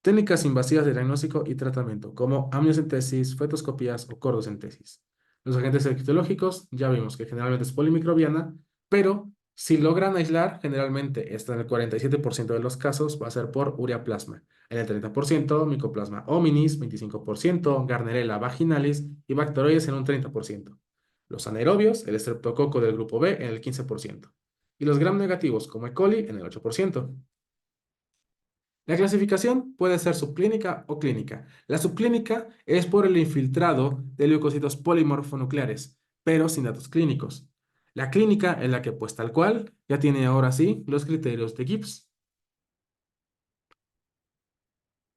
técnicas invasivas de diagnóstico y tratamiento, como amniocentesis, fetoscopías o cordocentesis. Los agentes etiológicos, ya vimos que generalmente es polimicrobiana, pero si logran aislar, generalmente está en el 47% de los casos, va a ser por ureaplasma. En el 30%, Mycoplasma hominis, 25%, Gardnerella vaginalis y Bacteroides en un 30%. Los anaerobios, el estreptococo del grupo B en el 15%. Y los gram negativos como E. coli en el 8%. La clasificación puede ser subclínica o clínica. La subclínica es por el infiltrado de leucocitos polimorfonucleares, pero sin datos clínicos. La clínica es la que, pues tal cual, ya tiene ahora sí los criterios de Gibbs.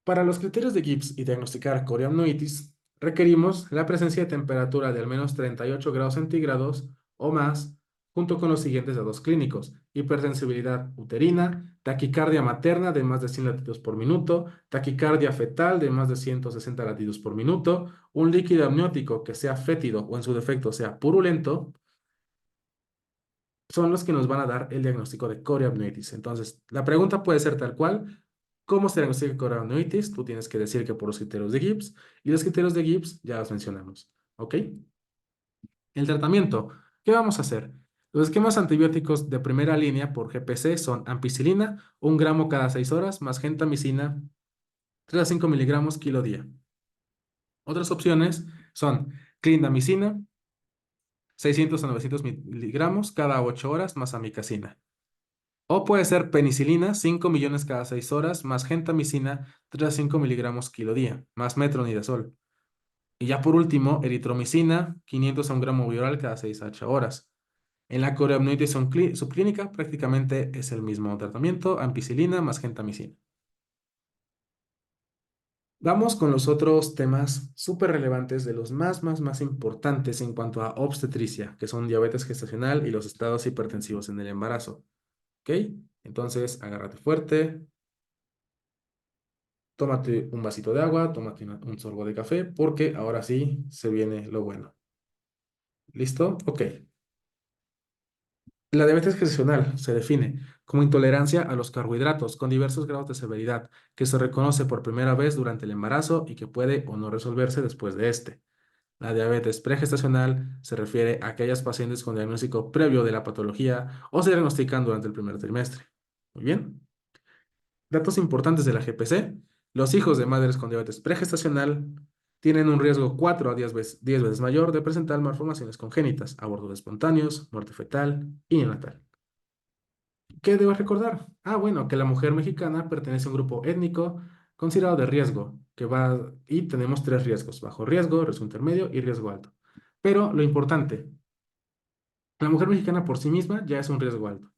Para los criterios de Gibbs y diagnosticar coriamnoitis, requerimos la presencia de temperatura de al menos 38 grados centígrados o más, junto con los siguientes datos clínicos: hipersensibilidad uterina, taquicardia materna de más de 100 latidos por minuto, taquicardia fetal de más de 160 latidos por minuto, un líquido amniótico que sea fétido o en su defecto sea purulento, son los que nos van a dar el diagnóstico de coriamnitis. Entonces, la pregunta puede ser tal cual: ¿cómo se diagnostica coriamnitis? Tú tienes que decir que por los criterios de Gibbs, y los criterios de Gibbs ya los mencionamos. ¿Ok? El tratamiento. ¿Qué vamos a hacer? Los esquemas antibióticos de primera línea por GPC son ampicilina, 1 gramo cada 6 horas, más gentamicina, 3 a 5 miligramos kilo día. Otras opciones son clindamicina, 600 a 900 miligramos cada 8 horas, más amicacina. O puede ser penicilina, 5 millones cada 6 horas, más gentamicina, 3 a 5 miligramos kilo día, más metronidazol. Y ya por último, eritromicina, 500 a 1 gramo oral cada 6 a 8 horas. En la coriamnitis subclínica prácticamente es el mismo tratamiento: ampicilina más gentamicina. Vamos con los otros temas súper relevantes, de los más importantes en cuanto a obstetricia, que son diabetes gestacional y los estados hipertensivos en el embarazo. ¿Ok? Entonces, agárrate fuerte. Tómate un vasito de agua, tómate un sorbo de café, porque ahora sí se viene lo bueno. ¿Listo? Ok. La diabetes gestacional se define como intolerancia a los carbohidratos con diversos grados de severidad, que se reconoce por primera vez durante el embarazo y que puede o no resolverse después de este. La diabetes pregestacional se refiere a aquellas pacientes con diagnóstico previo de la patología o se diagnostican durante el primer trimestre. Muy bien. Datos importantes de la GPC. Los hijos de madres con diabetes pregestacional tienen un riesgo 4 a 10 veces mayor de presentar malformaciones congénitas, abortos espontáneos, muerte fetal y neonatal. ¿Qué debo recordar? Ah, bueno, que la mujer mexicana pertenece a un grupo étnico considerado de riesgo, y tenemos 3 riesgos: bajo riesgo, riesgo intermedio y riesgo alto. Pero lo importante, la mujer mexicana por sí misma ya es un riesgo alto.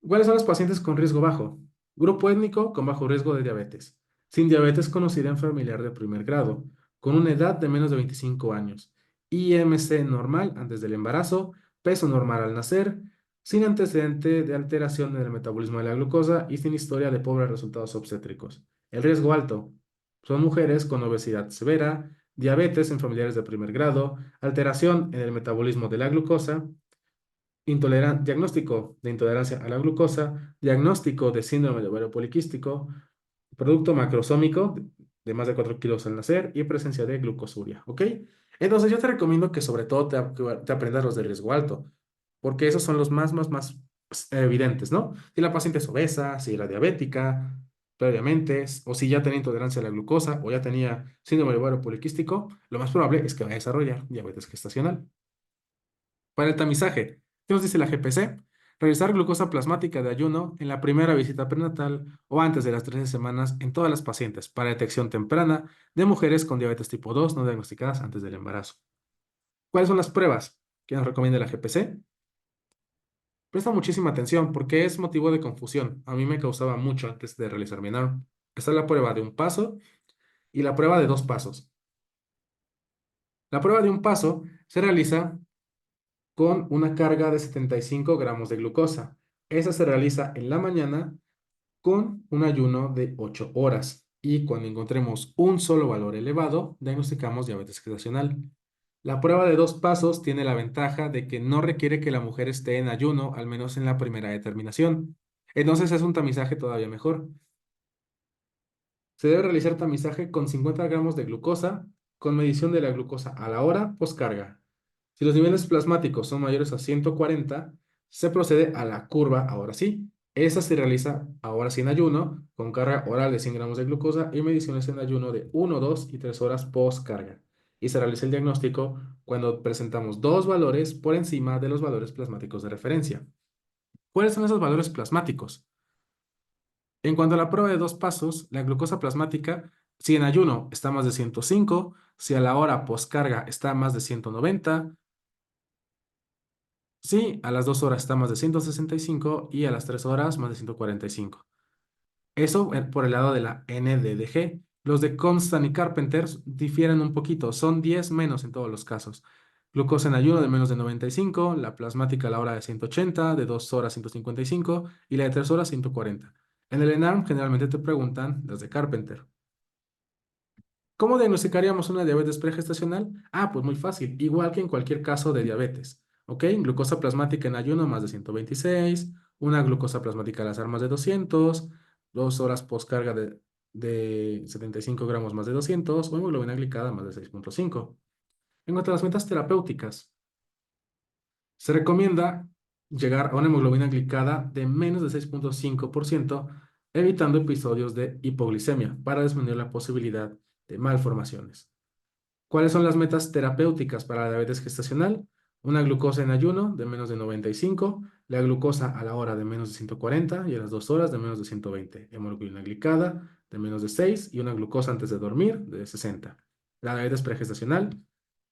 ¿Cuáles son los pacientes con riesgo bajo? Grupo étnico con bajo riesgo de diabetes, sin diabetes conocida en familiar de primer grado, con una edad de menos de 25 años, IMC normal antes del embarazo, peso normal al nacer, sin antecedente de alteración en el metabolismo de la glucosa y sin historia de pobres resultados obstétricos. El riesgo alto son mujeres con obesidad severa, diabetes en familiares de primer grado, alteración en el metabolismo de la glucosa, diagnóstico de intolerancia a la glucosa, diagnóstico de síndrome de ovario poliquístico, producto macrosómico de más de 4 kilos al nacer y presencia de glucosuria. ¿Ok? Entonces yo te recomiendo que sobre todo te aprendas los de riesgo alto, porque esos son los más evidentes, ¿no? Si la paciente es obesa, si era diabética previamente, o si ya tenía intolerancia a la glucosa o ya tenía síndrome de ovario poliquístico, lo más probable es que vaya a desarrollar diabetes gestacional. Para el tamizaje, ¿qué nos dice la GPC? Revisar glucosa plasmática de ayuno en la primera visita prenatal o antes de las 13 semanas en todas las pacientes para detección temprana de mujeres con diabetes tipo 2 no diagnosticadas antes del embarazo. ¿Cuáles son las pruebas que nos recomienda la GPC? Presta muchísima atención porque es motivo de confusión. A mí me causaba mucho antes de realizar mi examen. Está la prueba de un paso y la prueba de 2 pasos. La prueba de un paso se realiza con una carga de 75 gramos de glucosa. Esa se realiza en la mañana con un ayuno de 8 horas. Y cuando encontremos un solo valor elevado, diagnosticamos diabetes gestacional. La prueba de 2 pasos tiene la ventaja de que no requiere que la mujer esté en ayuno, al menos en la primera determinación. Entonces es un tamizaje todavía mejor. Se debe realizar tamizaje con 50 gramos de glucosa, con medición de la glucosa a la hora poscarga. Si los niveles plasmáticos son mayores a 140, se procede a la curva, ahora sí, Esa se realiza ahora sí en ayuno, con carga oral de 100 gramos de glucosa y mediciones en ayuno de 1, 2 y 3 horas post carga. Y se realiza el diagnóstico cuando presentamos dos valores por encima de los valores plasmáticos de referencia. ¿Cuáles son esos valores plasmáticos? En cuanto a la prueba de dos pasos, la glucosa plasmática, si en ayuno está más de 105, si a la hora postcarga está más de 190, si a las 2 horas está más de 165 y a las 3 horas más de 145. Eso por el lado de la NDDG. Los de Constant y Carpenter difieren un poquito, son 10 menos en todos los casos. Glucosa en ayuno de menos de 95, la plasmática a la hora de 180, de 2 horas 155 y la de 3 horas 140. En el ENARM generalmente te preguntan las de Carpenter. ¿Cómo diagnosticaríamos una diabetes pregestacional? Ah, pues muy fácil, igual que en cualquier caso de diabetes. ¿Ok? Glucosa plasmática en ayuno más de 126, una glucosa plasmática al azar más de 200, 2 horas postcarga de 75 gramos más de 200 o hemoglobina glicada más de 6,5. En cuanto a las metas terapéuticas, se recomienda llegar a una hemoglobina glicada de menos de 6,5%, evitando episodios de hipoglicemia para disminuir la posibilidad de malformaciones. ¿Cuáles son las metas terapéuticas para la diabetes gestacional? Una glucosa en ayuno de menos de 95, la glucosa a la hora de menos de 140 y a las 2 horas de menos de 120, hemoglobina glicada de menos de 6 y una glucosa antes de dormir de 60. La diabetes pregestacional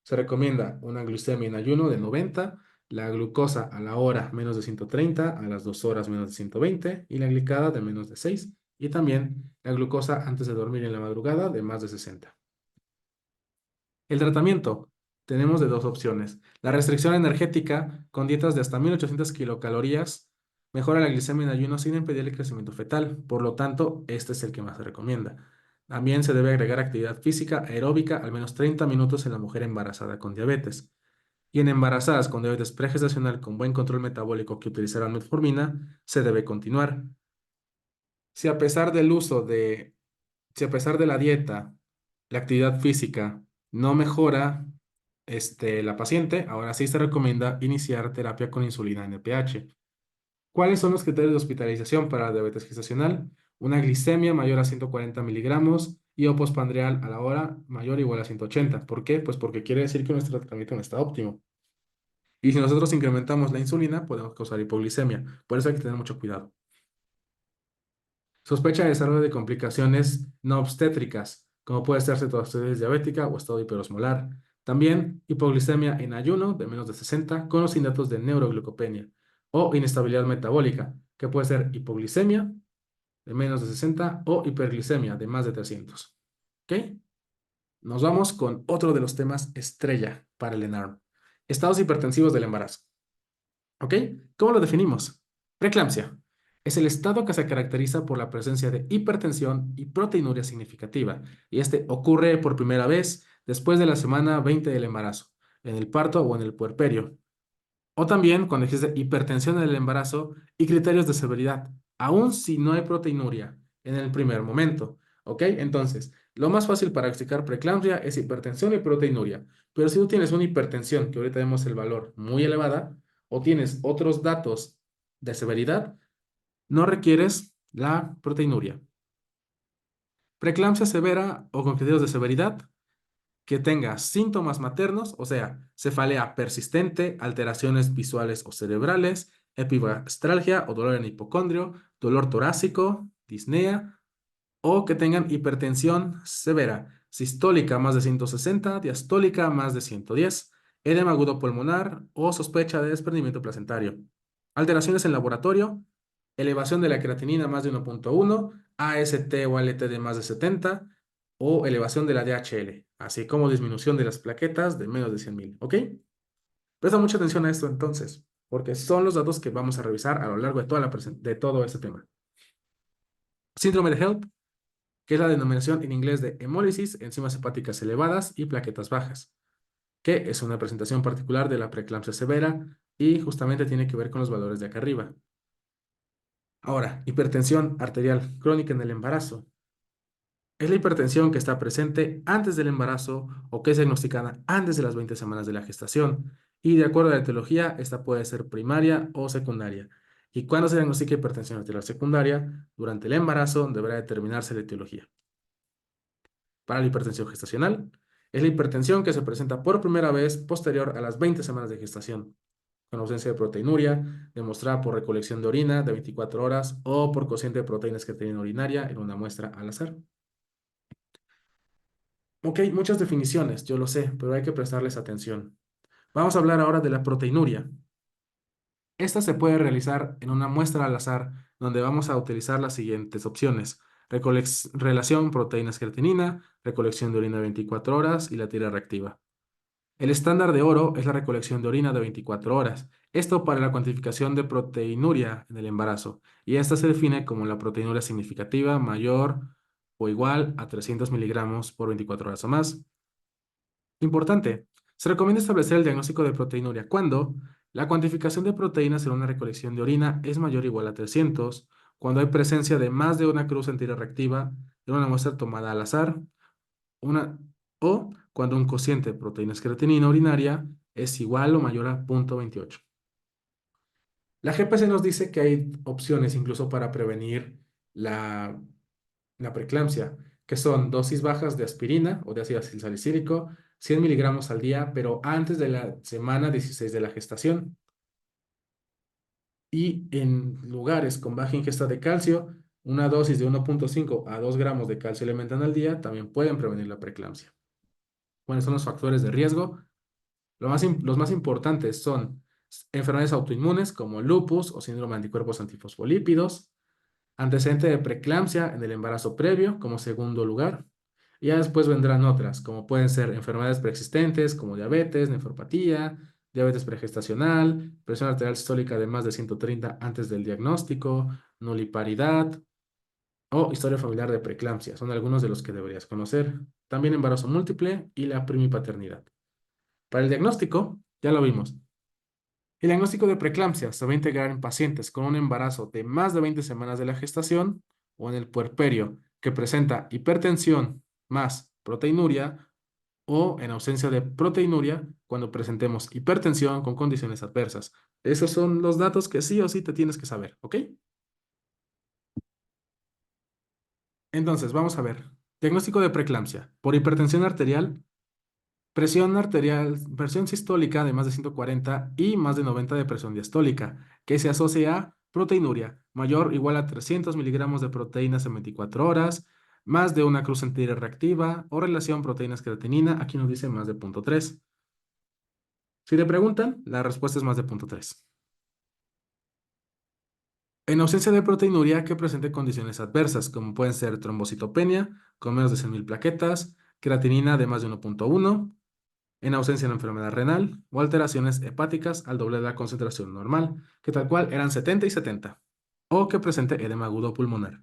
se recomienda una glucemia en ayuno de 90, la glucosa a la hora menos de 130, a las 2 horas menos de 120 y la glicada de menos de 6 y también la glucosa antes de dormir en la madrugada de más de 60. El tratamiento. Tenemos de dos opciones. La restricción energética con dietas de hasta 1800 kilocalorías mejora la glicemia en ayuno sin impedir el crecimiento fetal. Por lo tanto, este es el que más se recomienda. También se debe agregar actividad física aeróbica al menos 30 minutos en la mujer embarazada con diabetes. Y en embarazadas con diabetes pregestacional con buen control metabólico que utilizarán metformina, se debe continuar. Si a pesar del uso de si a pesar de la dieta, la actividad física no mejora la paciente, ahora sí se recomienda iniciar terapia con insulina NPH. ¿Cuáles son los criterios de hospitalización para la diabetes gestacional? Una glicemia mayor a 140 miligramos y o postprandial a la hora mayor o igual a 180. ¿Por qué? Pues porque quiere decir que nuestro tratamiento no está óptimo. Y si nosotros incrementamos la insulina, podemos causar hipoglicemia. Por eso hay que tener mucho cuidado. Sospecha de desarrollo de complicaciones no obstétricas, como puede ser cetoacidosis diabética o estado hiperosmolar. También hipoglicemia en ayuno de menos de 60 con los datos de neuroglucopenia o inestabilidad metabólica, que puede ser hipoglicemia de menos de 60 o hiperglicemia de más de 300. ¿Ok? Nos vamos con otro de los temas estrella para el ENARM. Estados hipertensivos del embarazo. ¿Ok? ¿Cómo lo definimos? Preeclampsia. Es el estado que se caracteriza por la presencia de hipertensión y proteinuria significativa, y este ocurre por primera vez después de la semana 20 del embarazo, en el parto o en el puerperio, o también cuando existe hipertensión en el embarazo y criterios de severidad, aun si no hay proteinuria en el primer momento. ¿Ok? Entonces, lo más fácil para explicar preeclampsia es hipertensión y proteinuria. Pero si tú tienes una hipertensión, que ahorita vemos el valor muy elevada, o tienes otros datos de severidad, no requieres la proteinuria. Preeclampsia severa o con criterios de severidad que tenga síntomas maternos, o sea, cefalea persistente, alteraciones visuales o cerebrales, epigastralgia o dolor en hipocondrio, dolor torácico, disnea, o que tengan hipertensión severa, sistólica más de 160, diastólica más de 110, edema agudo pulmonar o sospecha de desprendimiento placentario. Alteraciones en laboratorio, elevación de la creatinina más de 1,1, AST o ALT de más de 70 o elevación de la DHL, así como disminución de las plaquetas de menos de 100,000. ¿Ok? Presta mucha atención a esto entonces, porque son los datos que vamos a revisar a lo largo de, de todo este tema. Síndrome de HELP, que es la denominación en inglés de hemólisis, enzimas hepáticas elevadas y plaquetas bajas, que es una presentación particular de la preeclampsia severa y justamente tiene que ver con los valores de acá arriba. Ahora, hipertensión arterial crónica en el embarazo. Es la hipertensión que está presente antes del embarazo o que es diagnosticada antes de las 20 semanas de la gestación. Y de acuerdo a la etiología, esta puede ser primaria o secundaria. ¿Y cuándo se diagnostica hipertensión arterial secundaria? Durante el embarazo deberá determinarse la etiología. Para la hipertensión gestacional, es la hipertensión que se presenta por primera vez posterior a las 20 semanas de gestación, con ausencia de proteinuria, demostrada por recolección de orina de 24 horas o por cociente de proteínas creatinina urinaria en una muestra al azar. Ok, muchas definiciones, yo lo sé, pero hay que prestarles atención. Vamos a hablar ahora de la proteinuria. Esta se puede realizar en una muestra al azar, donde vamos a utilizar las siguientes opciones. Relación proteínas-creatinina, recolección de orina de 24 horas y la tira reactiva. El estándar de oro es la recolección de orina de 24 horas. Esto para la cuantificación de proteinuria en el embarazo. Y esta se define como la proteinuria significativa mayor o igual a 300 miligramos por 24 horas o más. Importante. Se recomienda establecer el diagnóstico de proteinuria cuando la cuantificación de proteínas en una recolección de orina es mayor o igual a 300, cuando hay presencia de más de una cruz reactiva en una muestra tomada al azar, una, o cuando un cociente de proteínas creatinina urinaria es igual o mayor a 0.28. La GPC nos dice que hay opciones incluso para prevenir la, la preeclampsia, que son dosis bajas de aspirina o de ácido salicílico, 100 miligramos al día, pero antes de la semana 16 de la gestación. Y en lugares con baja ingesta de calcio, una dosis de 1.5 a 2 gramos de calcio elemental al día también pueden prevenir la preeclampsia. ¿Cuáles son los factores de riesgo? Los más importantes son enfermedades autoinmunes como lupus o síndrome de anticuerpos antifosfolípidos, antecedente de preeclampsia en el embarazo previo como segundo lugar. Y ya después vendrán otras, como pueden ser enfermedades preexistentes como diabetes, nefropatía, diabetes pregestacional, presión arterial sistólica de más de 130 antes del diagnóstico, nulliparidad o historia familiar de preeclampsia. Son algunos de los que deberías conocer. También embarazo múltiple y la primipaternidad. Para el diagnóstico, ya lo vimos. El diagnóstico de preeclampsia se va a integrar en pacientes con un embarazo de más de 20 semanas de la gestación o en el puerperio que presenta hipertensión más proteinuria o en ausencia de proteinuria cuando presentemos hipertensión con condiciones adversas. Esos son los datos que sí o sí te tienes que saber, ¿ok? Entonces, vamos a ver. Diagnóstico de preeclampsia por hipertensión arterial. Presión arterial, presión sistólica de más de 140 y más de 90 de presión diastólica, que se asocia a proteinuria, mayor o igual a 300 miligramos de proteínas en 24 horas, más de una cruz centígrada reactiva o relación proteínas-creatinina, aquí nos dice más de 0.3. Si te preguntan, la respuesta es más de 0.3. En ausencia de proteinuria que presente condiciones adversas, como pueden ser trombocitopenia, con menos de 100.000 plaquetas, creatinina de más de 1.1, en ausencia de enfermedad renal o alteraciones hepáticas al doble de la concentración normal, que tal cual eran 70 y 70, o que presente edema agudo pulmonar.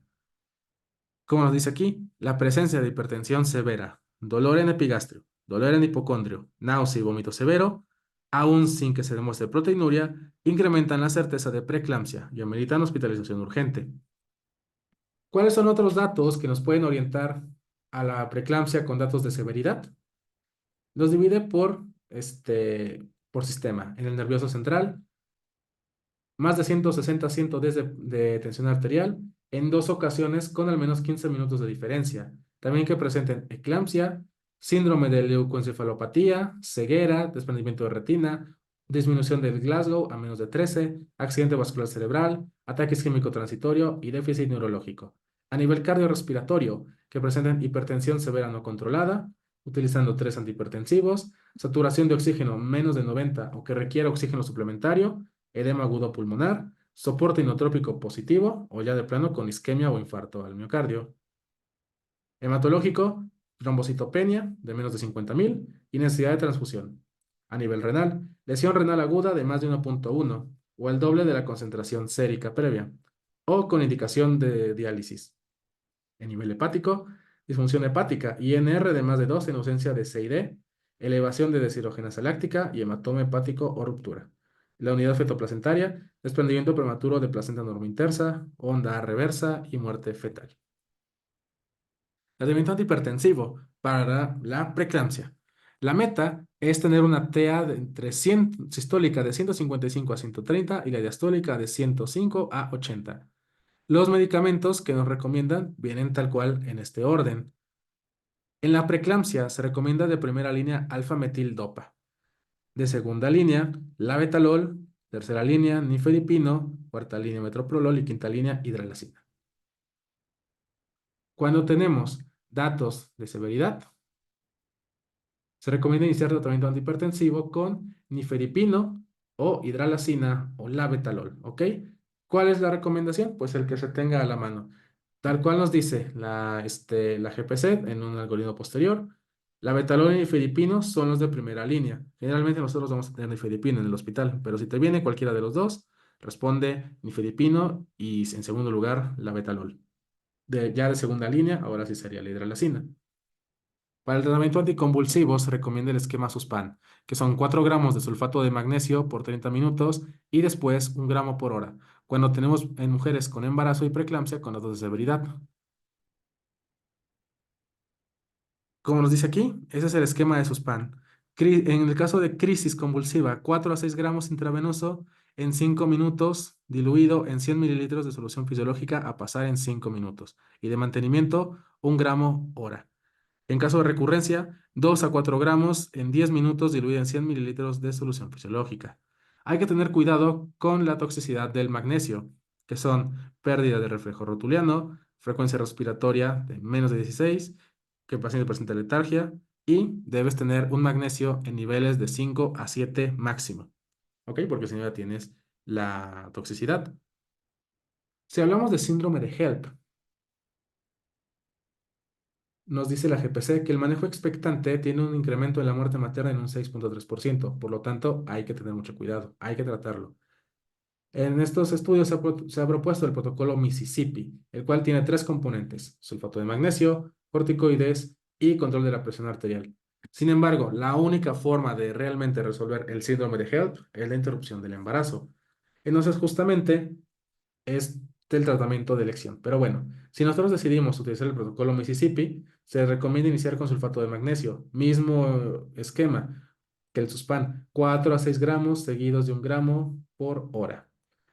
Como nos dice aquí, la presencia de hipertensión severa, dolor en epigastrio, dolor en hipocondrio, náusea y vómito severo, aún sin que se demuestre proteinuria, incrementan la certeza de preeclampsia y ameritan hospitalización urgente. ¿Cuáles son otros datos que nos pueden orientar a la preeclampsia con datos de severidad? Los divide por sistema. En el nervioso central, más de 160 110 de tensión arterial en dos ocasiones con al menos 15 minutos de diferencia. También que presenten eclampsia, síndrome de leucoencefalopatía, ceguera, desprendimiento de retina, disminución del Glasgow a menos de 13, accidente vascular cerebral, ataque isquémico transitorio y déficit neurológico. A nivel cardiorrespiratorio, que presenten hipertensión severa no controlada, utilizando tres antihipertensivos, saturación de oxígeno menos de 90 o que requiera oxígeno suplementario, edema agudo pulmonar, soporte inotrópico positivo o ya de plano con isquemia o infarto al miocardio. Hematológico, trombocitopenia de menos de 50.000 y necesidad de transfusión. A nivel renal, lesión renal aguda de más de 1.1 o el doble de la concentración sérica previa o con indicación de diálisis. En nivel hepático, disfunción hepática, INR de más de 2 en ausencia de CID, elevación de deshidrogenasa láctica y hematoma hepático o ruptura. La unidad fetoplacentaria, desprendimiento prematuro de placenta normointersa, onda reversa y muerte fetal. Tratamiento antihipertensivo para la preeclampsia. La meta es tener una TA de entre 100, sistólica de 155 a 130 y la diastólica de 105 a 80. Los medicamentos que nos recomiendan vienen tal cual en este orden. En la preeclampsia se recomienda de primera línea alfa-metil-dopa, de segunda línea labetalol, tercera línea nifedipino, cuarta línea metoprolol y quinta línea hidralazina. Cuando tenemos datos de severidad, se recomienda iniciar tratamiento antihipertensivo con nifedipino o hidralazina o labetalol, ¿ok? ¿Cuál es la recomendación? Pues el que se tenga a la mano. Tal cual nos dice la GPC en un algoritmo posterior, labetalol y nifedipino son los de primera línea. Generalmente nosotros vamos a tener nifedipino en el hospital, pero si te viene cualquiera de los dos, responde nifedipino y en segundo lugar labetalol. Ya de segunda línea, ahora sí sería la hidralazina. Para el tratamiento anticonvulsivo se recomienda el esquema SUSPAN, que son 4 gramos de sulfato de magnesio por 30 minutos y después 1 gramo por hora, cuando tenemos en mujeres con embarazo y preeclampsia con datos de severidad. Como nos dice aquí, ese es el esquema de SUSPAN. En el caso de crisis convulsiva, 4 a 6 gramos intravenoso en 5 minutos, diluido en 100 mililitros de solución fisiológica a pasar en 5 minutos. Y de mantenimiento, 1 gramo hora. En caso de recurrencia, 2 a 4 gramos en 10 minutos diluida en 100 mililitros de solución fisiológica. Hay que tener cuidado con la toxicidad del magnesio, que son pérdida de reflejo rotuliano, frecuencia respiratoria de menos de 16, que el paciente presenta letargia y debes tener un magnesio en niveles de 5 a 7 máximo, ¿ok? Porque si no ya tienes la toxicidad. Si hablamos de síndrome de HELP, nos dice la GPC que el manejo expectante tiene un incremento en la muerte materna en un 6,3%. Por lo tanto, hay que tener mucho cuidado, hay que tratarlo. En estos estudios se ha propuesto el protocolo Mississippi, el cual tiene 3 componentes: sulfato de magnesio, corticoides y control de la presión arterial. Sin embargo, la única forma de realmente resolver el síndrome de HELP es la interrupción del embarazo. Entonces, justamente, es del tratamiento de elección. Pero bueno, si nosotros decidimos utilizar el protocolo Mississippi, se recomienda iniciar con sulfato de magnesio, mismo esquema que el Suspan, 4 a 6 gramos seguidos de 1 gramo por hora.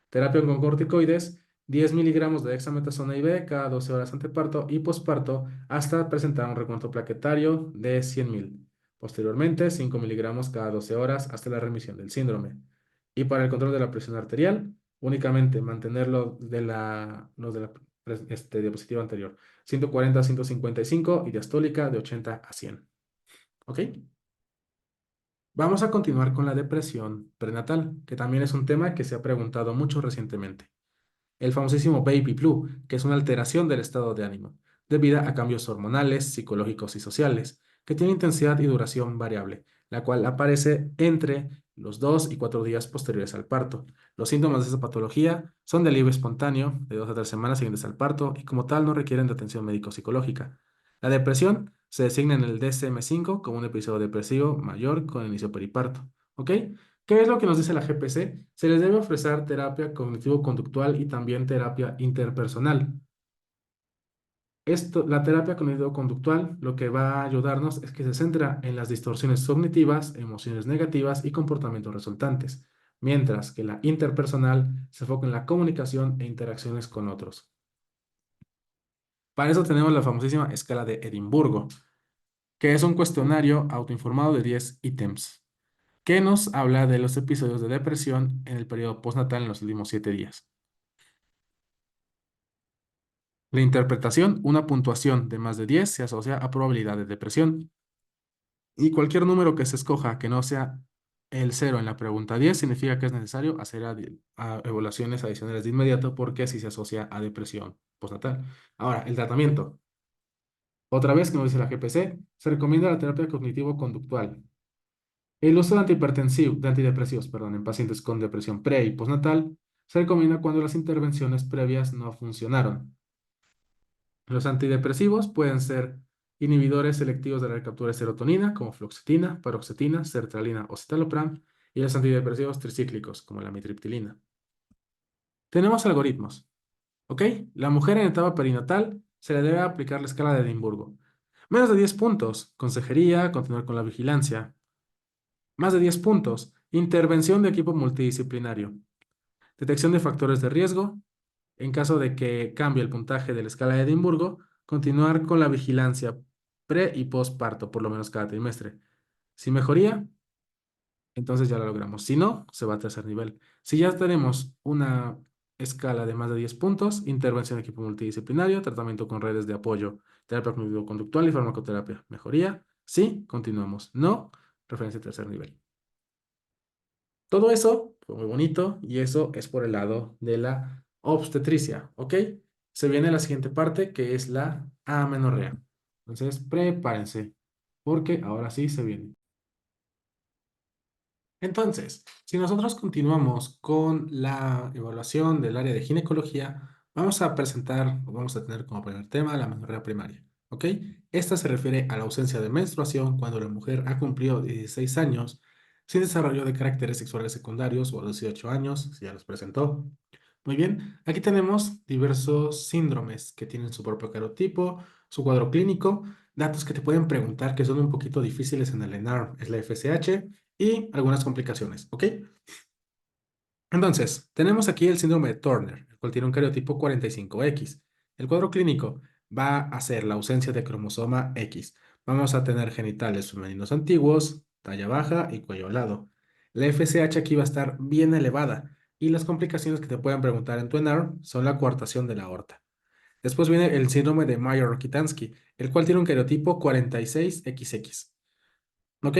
Terapia con corticoides, 10 miligramos de dexametasona IV cada 12 horas anteparto y posparto hasta presentar un recuento plaquetario de 100.000. Posteriormente, 5 miligramos cada 12 horas hasta la remisión del síndrome. Y para el control de la presión arterial, únicamente mantenerlo de los de la diapositiva anterior. 140 a 155 y diastólica de 80 a 100. ¿Ok? Vamos a continuar con la depresión prenatal, que también es un tema que se ha preguntado mucho recientemente. El famosísimo baby blue, que es una alteración del estado de ánimo, debido a cambios hormonales, psicológicos y sociales, que tiene intensidad y duración variable, la cual aparece entre los 2 y 4 días posteriores al parto. Los síntomas de esta patología son de alivio espontáneo, de 2 a 3 semanas siguientes al parto, y como tal no requieren de atención médico-psicológica. La depresión se designa en el DSM-5 como un episodio depresivo mayor con inicio periparto. ¿Ok? ¿Qué es lo que nos dice la GPC? Se les debe ofrecer terapia cognitivo-conductual y también terapia interpersonal. La terapia cognitivo-conductual lo que va a ayudarnos es que se centra en las distorsiones cognitivas, emociones negativas y comportamientos resultantes, mientras que la interpersonal se enfoca en la comunicación e interacciones con otros. Para eso tenemos la famosísima escala de Edimburgo, que es un cuestionario autoinformado de 10 ítems, que nos habla de los episodios de depresión en el periodo postnatal en los últimos 7 días. La interpretación, una puntuación de más de 10 se asocia a probabilidad de depresión. Y cualquier número que se escoja que no sea el cero en la pregunta 10 significa que es necesario hacer evaluaciones adicionales de inmediato porque así se asocia a depresión postnatal. Ahora, el tratamiento. Otra vez, como dice la GPC, se recomienda la terapia cognitivo-conductual. El uso de antidepresivos, perdón, en pacientes con depresión pre y postnatal se recomienda cuando las intervenciones previas no funcionaron. Los antidepresivos pueden ser inhibidores selectivos de la recaptura de serotonina, como fluoxetina, paroxetina, sertralina o citalopram, y los antidepresivos tricíclicos, como la amitriptilina. Tenemos algoritmos, ¿ok? La mujer en etapa perinatal se le debe aplicar la escala de Edimburgo. Menos de 10 puntos, consejería, continuar con la vigilancia. Más de 10 puntos, intervención de equipo multidisciplinario. Detección de factores de riesgo. En caso de que cambie el puntaje de la escala de Edimburgo, continuar con la vigilancia pre y postparto, por lo menos cada trimestre. Si mejoría, entonces ya lo logramos. Si no, se va a tercer nivel. Si ya tenemos una escala de más de 10 puntos, intervención de equipo multidisciplinario, tratamiento con redes de apoyo, terapia cognitivo-conductual y farmacoterapia. Mejoría. Sí, continuamos. No, referencia a tercer nivel. Todo eso fue muy bonito y eso es por el lado de la obstetricia, ¿ok? Se viene la siguiente parte que es la amenorrea. Entonces, prepárense porque ahora sí se viene. Entonces, si nosotros continuamos con la evaluación del área de ginecología, vamos a presentar, o vamos a tener como primer tema la amenorrea primaria, ¿ok? Esta se refiere a la ausencia de menstruación cuando la mujer ha cumplido 16 años sin desarrollo de caracteres sexuales secundarios o a los 18 años, si ya los presentó. Muy bien, aquí tenemos diversos síndromes que tienen su propio calotipo, su cuadro clínico, datos que te pueden preguntar que son un poquito difíciles en el ENARM, es la FSH y algunas complicaciones, ¿ok? Entonces, tenemos aquí el síndrome de Turner, el cual tiene un cariotipo 45X. El cuadro clínico va a ser la ausencia de cromosoma X. Vamos a tener genitales femeninos antiguos, talla baja y cuello alado. La FSH aquí va a estar bien elevada y las complicaciones que te puedan preguntar en tu ENAR son la coartación de la aorta. Después viene el síndrome de Mayer-Rokitansky, el cual tiene un cariotipo 46XX. ¿Ok?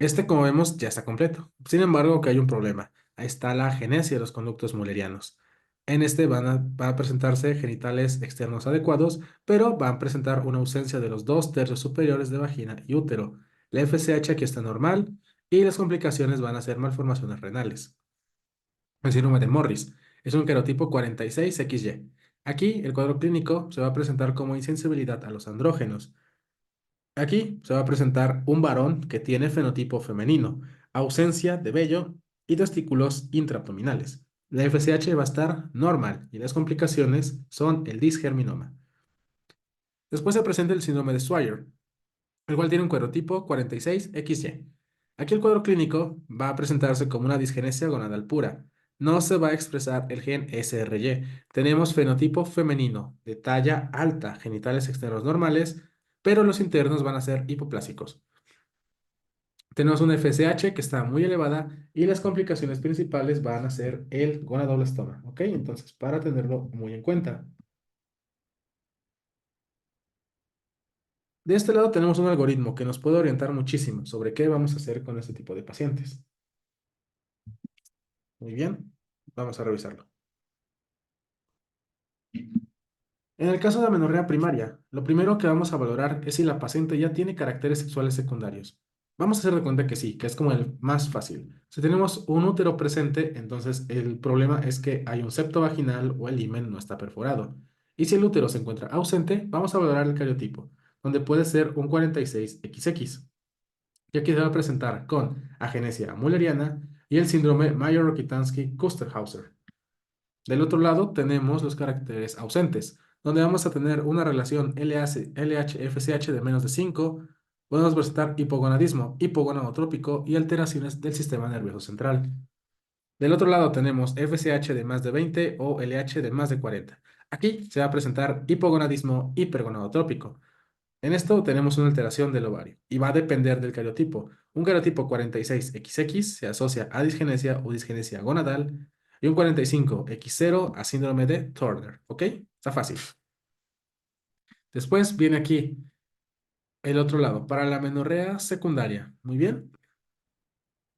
Este, como vemos, ya está completo. Sin embargo, que hay un problema. Ahí está la agenesia de los conductos mullerianos. En este va a presentarse genitales externos adecuados, pero van a presentar una ausencia de los 2/3 superiores de vagina y útero. La FSH aquí está normal y las complicaciones van a ser malformaciones renales. El síndrome de Morris es un querotipo 46XY. Aquí el cuadro clínico se va a presentar como insensibilidad a los andrógenos. Aquí se va a presentar un varón que tiene fenotipo femenino, ausencia de vello y testículos intraabdominales. La FSH va a estar normal y las complicaciones son el disgerminoma. Después se presenta el síndrome de Swyer, el cual tiene un cuadrotipo 46XY. Aquí el cuadro clínico va a presentarse como una disgenesia gonadal pura. No se va a expresar el gen SRY. Tenemos fenotipo femenino de talla alta, genitales externos normales, pero los internos van a ser hipoplásicos. Tenemos una FSH que está muy elevada y las complicaciones principales van a ser el gonadoblastoma, ¿ok? Entonces, para tenerlo muy en cuenta. De este lado tenemos un algoritmo que nos puede orientar muchísimo sobre qué vamos a hacer con este tipo de pacientes. Muy bien, vamos a revisarlo. En el caso de amenorrea primaria, lo primero que vamos a valorar es si la paciente ya tiene caracteres sexuales secundarios. Vamos a hacer de cuenta que sí, que es como el más fácil. Si tenemos un útero presente, entonces el problema es que hay un septo vaginal o el himen no está perforado. Y si el útero se encuentra ausente, vamos a valorar el cariotipo, donde puede ser un 46XX. Y aquí se va a presentar con agenesia mulleriana y el síndrome Mayer-Rokitansky-Kusterhauser. Del otro lado tenemos los caracteres ausentes, donde vamos a tener una relación LH-FSH de menos de 5. Podemos presentar hipogonadismo, hipogonadotrópico y alteraciones del sistema nervioso central. Del otro lado tenemos FSH de más de 20 o LH de más de 40. Aquí se va a presentar hipogonadismo hipergonadotrópico. En esto tenemos una alteración del ovario y va a depender del cariotipo. Un cariotipo 46XX se asocia a disgenesia o disgenesia gonadal y un 45X0 a síndrome de Turner. ¿Ok? Está fácil. Después viene aquí el otro lado, para la menorrea secundaria. Muy bien.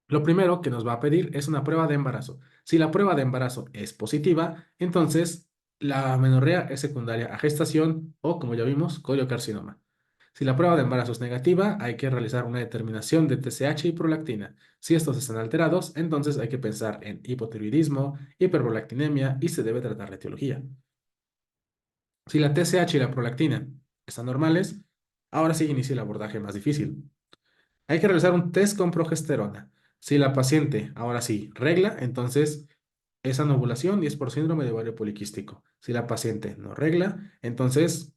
Lo primero que nos va a pedir es una prueba de embarazo. Si la prueba de embarazo es positiva, entonces la menorrea es secundaria a gestación o, como ya vimos, coriocarcinoma. Si la prueba de embarazo es negativa, hay que realizar una determinación de TSH y prolactina. Si estos están alterados, entonces hay que pensar en hipotiroidismo, hiperprolactinemia y se debe tratar la etiología. Si la TSH y la prolactina están normales, ahora sí inicia el abordaje más difícil. Hay que realizar un test con progesterona. Si la paciente ahora sí regla, entonces es anovulación y es por síndrome de ovario poliquístico. Si la paciente no regla, entonces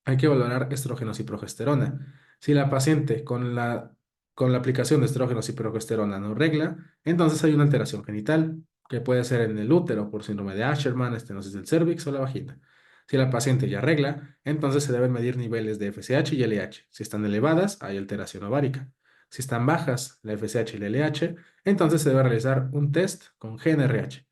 hay que valorar estrógenos y progesterona. Si la paciente con la aplicación de estrógenos y progesterona no regla, entonces hay una alteración genital, que puede ser en el útero por síndrome de Asherman, estenosis del cérvix o la vagina. Si la paciente ya regla, entonces se deben medir niveles de FSH y LH. Si están elevadas, hay alteración ovárica. Si están bajas, la FSH y la LH, entonces se debe realizar un test con GNRH.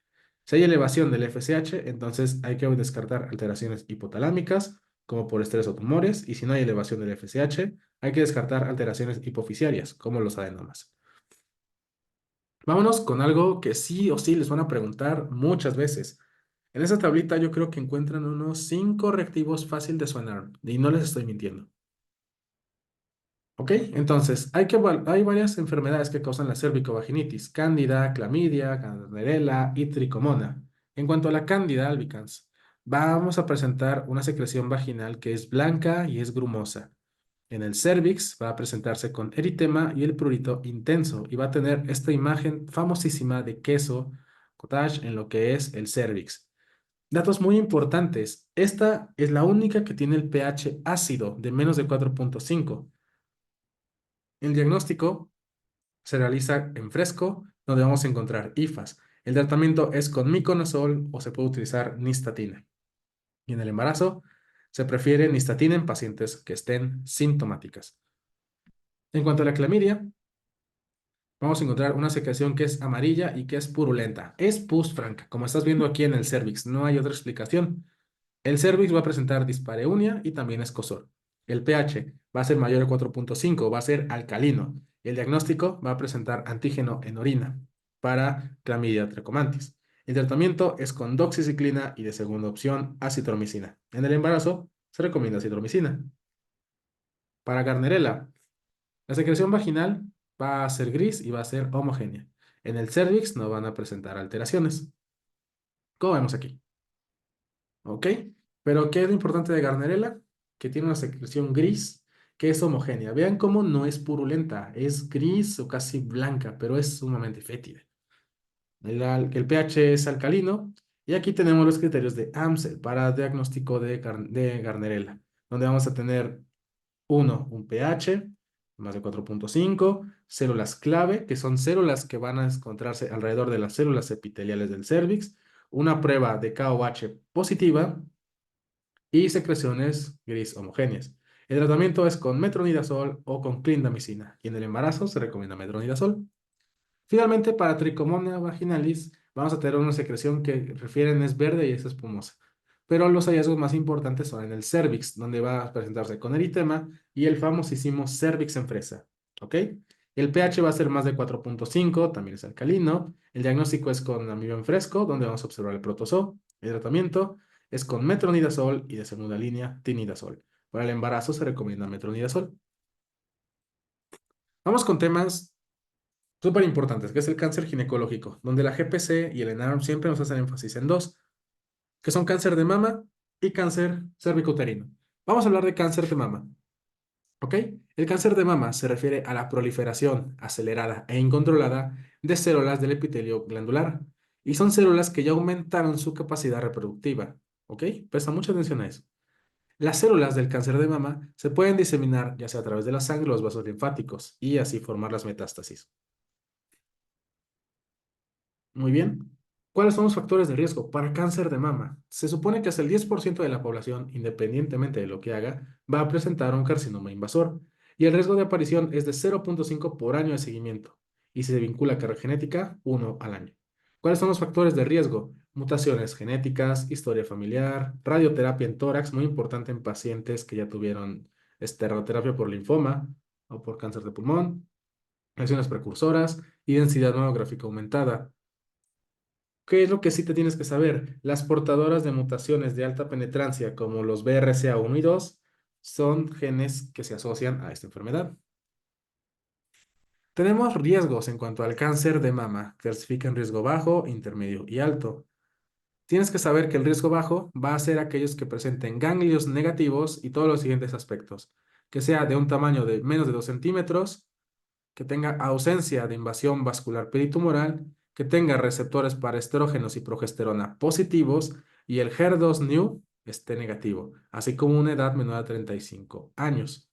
Si hay elevación del FSH, entonces hay que descartar alteraciones hipotalámicas, como por estrés o tumores, y si no hay elevación del FSH, hay que descartar alteraciones hipofisiarias, como los adenomas. Vámonos con algo que sí o sí les van a preguntar muchas veces. En esta tablita yo creo que encuentran unos 5 reactivos fácil de sonar, y no les estoy mintiendo. ¿Ok? Entonces, hay varias enfermedades que causan la cervicovaginitis: cándida, clamidia, gardnerella y tricomona. En cuanto a la cándida albicans, vamos a presentar una secreción vaginal que es blanca y es grumosa. En el cérvix va a presentarse con eritema y el prurito intenso y va a tener esta imagen famosísima de queso cottage en lo que es el cérvix. Datos muy importantes. Esta es la única que tiene el pH ácido de menos de 4,5. El diagnóstico se realiza en fresco, donde vamos a encontrar IFAS. El tratamiento es con miconazol o se puede utilizar nistatina. Y en el embarazo se prefiere nistatina en pacientes que estén sintomáticas. En cuanto a la clamidia, vamos a encontrar una secreción que es amarilla y que es purulenta. Es pus franca, como estás viendo aquí en el cérvix. No hay otra explicación. El cérvix va a presentar dispareunia y también escozor. El pH va a ser mayor a 4,5, va a ser alcalino. El diagnóstico va a presentar antígeno en orina para Clamidia trachomatis. El tratamiento es con doxiciclina y de segunda opción acitromicina. En el embarazo se recomienda acitromicina. Para Gardnerella, la secreción vaginal va a ser gris y va a ser homogénea. En el cérvix no van a presentar alteraciones, como vemos aquí. ¿Ok? Pero ¿qué es lo importante de Gardnerella? Que tiene una secreción gris que es homogénea. Vean cómo no es purulenta, es gris o casi blanca, pero es sumamente fétida. El pH es alcalino y aquí tenemos los criterios de AMSEL para diagnóstico de Gardnerella, donde vamos a tener uno, un pH más de 4,5, células clave, que son células que van a encontrarse alrededor de las células epiteliales del cérvix, una prueba de KOH positiva y secreciones gris homogéneas. El tratamiento es con metronidazol o con clindamicina y en el embarazo se recomienda metronidazol. Finalmente, para tricomonia vaginalis, vamos a tener una secreción que refieren es verde y es espumosa. Pero los hallazgos más importantes son en el cérvix, donde va a presentarse con eritema y el famosísimo cérvix en fresa. ¿Ok? El pH va a ser más de 4,5, también es alcalino. El diagnóstico es con amibo en fresco, donde vamos a observar el protozoo. El tratamiento es con metronidazol y de segunda línea tinidazol. Para el embarazo se recomienda metronidazol. Vamos con temas súper importantes, que es el cáncer ginecológico, donde la GPC y el ENARM siempre nos hacen énfasis en dos, que son cáncer de mama y cáncer cervicouterino. Vamos a hablar de cáncer de mama, ¿ok? El cáncer de mama se refiere a la proliferación acelerada e incontrolada de células del epitelio glandular, y son células que ya aumentaron su capacidad reproductiva, ¿ok? Presta mucha atención a eso. Las células del cáncer de mama se pueden diseminar ya sea a través de la sangre o los vasos linfáticos y así formar las metástasis. Muy bien. ¿Cuáles son los factores de riesgo para cáncer de mama? Se supone que hasta el 10% de la población, independientemente de lo que haga, va a presentar un carcinoma invasor y el riesgo de aparición es de 0,5 por año de seguimiento y si se vincula a carga genética, 1 al año. ¿Cuáles son los factores de riesgo? Mutaciones genéticas, historia familiar, radioterapia en tórax, muy importante en pacientes que ya tuvieron radioterapia por linfoma o por cáncer de pulmón, lesiones precursoras y densidad mamográfica aumentada. ¿Qué es lo que sí te tienes que saber? Las portadoras de mutaciones de alta penetrancia, como los BRCA1 y 2, son genes que se asocian a esta enfermedad. Tenemos riesgos en cuanto al cáncer de mama. Clasifica en riesgo bajo, intermedio y alto. Tienes que saber que el riesgo bajo va a ser aquellos que presenten ganglios negativos y todos los siguientes aspectos. Que sea de un tamaño de menos de 2 centímetros, que tenga ausencia de invasión vascular peritumoral, que tenga receptores para estrógenos y progesterona positivos y el HER2-Neu esté negativo, así como una edad menor a 35 años.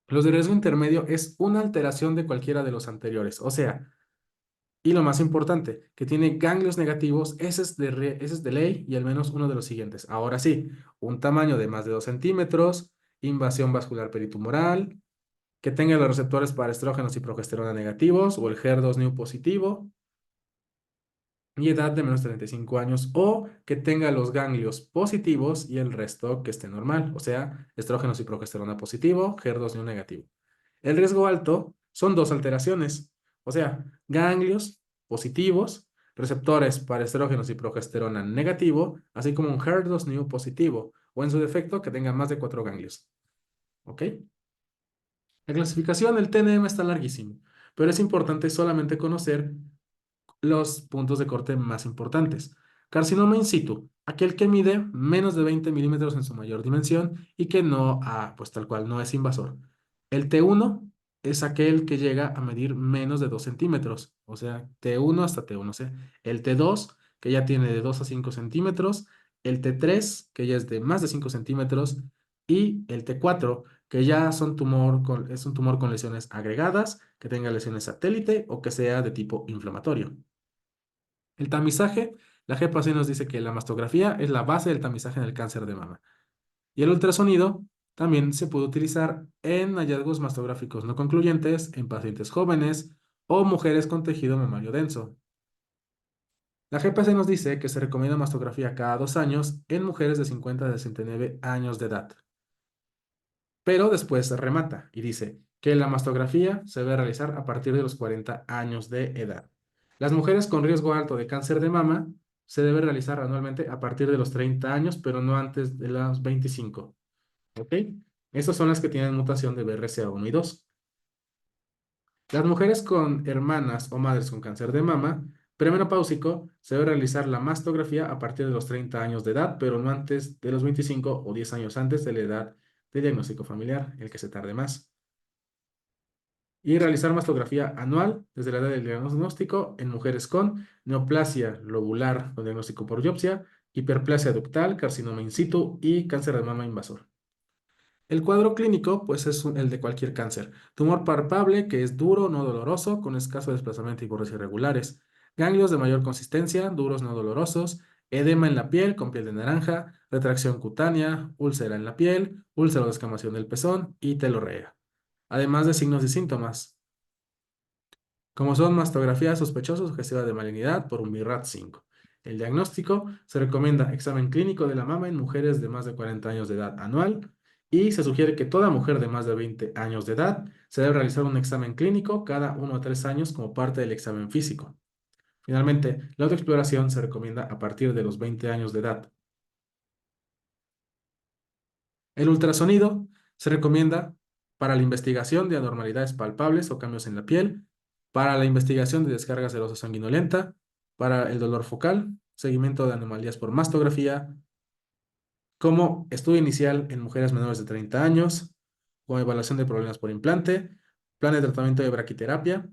Los de riesgo intermedio es una alteración de cualquiera de los anteriores, o sea, y lo más importante, que tiene ganglios negativos, ese es de ley y al menos uno de los siguientes. Ahora sí, un tamaño de más de 2 centímetros, invasión vascular peritumoral, que tenga los receptores para estrógenos y progesterona negativos o el HER2 positivo y edad de menos de 35 años o que tenga los ganglios positivos y el resto que esté normal, o sea, estrógenos y progesterona positivo, HER2 negativo. El riesgo alto son dos alteraciones, o sea, ganglios positivos, receptores para estrógenos y progesterona negativo, así como un HER2 positivo, o en su defecto que tenga más de 4 ganglios. ¿Ok? La clasificación del TNM está larguísimo, pero es importante solamente conocer los puntos de corte más importantes. Carcinoma in situ, aquel que mide menos de 20 milímetros en su mayor dimensión y que no, pues tal cual, no es invasor. El T1 es aquel que llega a medir menos de 2 centímetros, o sea, T1 hasta T1C. El T2, que ya tiene de 2 a 5 centímetros. El T3, que ya es de más de 5 centímetros. Y el T4, que ya es un tumor con lesiones agregadas, que tenga lesiones satélite o que sea de tipo inflamatorio. El tamizaje, la GPAC nos dice que la mastografía es la base del tamizaje en el cáncer de mama. Y el ultrasonido también se puede utilizar en hallazgos mastográficos no concluyentes en pacientes jóvenes o mujeres con tejido mamario denso. La GPC nos dice que se recomienda mastografía cada 2 años en mujeres de 50 a 69 años de edad. Pero después remata y dice que la mastografía se debe realizar a partir de los 40 años de edad. Las mujeres con riesgo alto de cáncer de mama se debe realizar anualmente a partir de los 30 años, pero no antes de los 25. ¿Ok? Estas son las que tienen mutación de BRCA1 y 2. Las mujeres con hermanas o madres con cáncer de mama premenopáusico se debe realizar la mastografía a partir de los 30 años de edad, pero no antes de los 25 o 10 años antes de la edad de diagnóstico familiar, el que se tarde más. Y realizar mastografía anual desde la edad del diagnóstico en mujeres con neoplasia lobular con diagnóstico por biopsia, hiperplasia ductal, carcinoma in situ y cáncer de mama invasor. El cuadro clínico, pues es el de cualquier cáncer. Tumor palpable que es duro, no doloroso, con escaso desplazamiento y bordes irregulares. Ganglios de mayor consistencia, duros, no dolorosos. Edema en la piel, con piel de naranja. Retracción cutánea, úlcera en la piel, úlcera o descamación del pezón y telorrea. Además de signos y síntomas, como son mastografía sospechosa o sugestiva de malignidad por un BRAF5. El diagnóstico se recomienda examen clínico de la mama en mujeres de más de 40 años de edad anual y se sugiere que toda mujer de más de 20 años de edad se debe realizar un examen clínico cada 1 a 3 años como parte del examen físico. Finalmente, la autoexploración se recomienda a partir de los 20 años de edad. El ultrasonido se recomienda para la investigación de anormalidades palpables o cambios en la piel, para la investigación de descarga serosa sanguinolenta, para el dolor focal, seguimiento de anomalías por mastografía, como estudio inicial en mujeres menores de 30 años, con evaluación de problemas por implante, plan de tratamiento de braquiterapia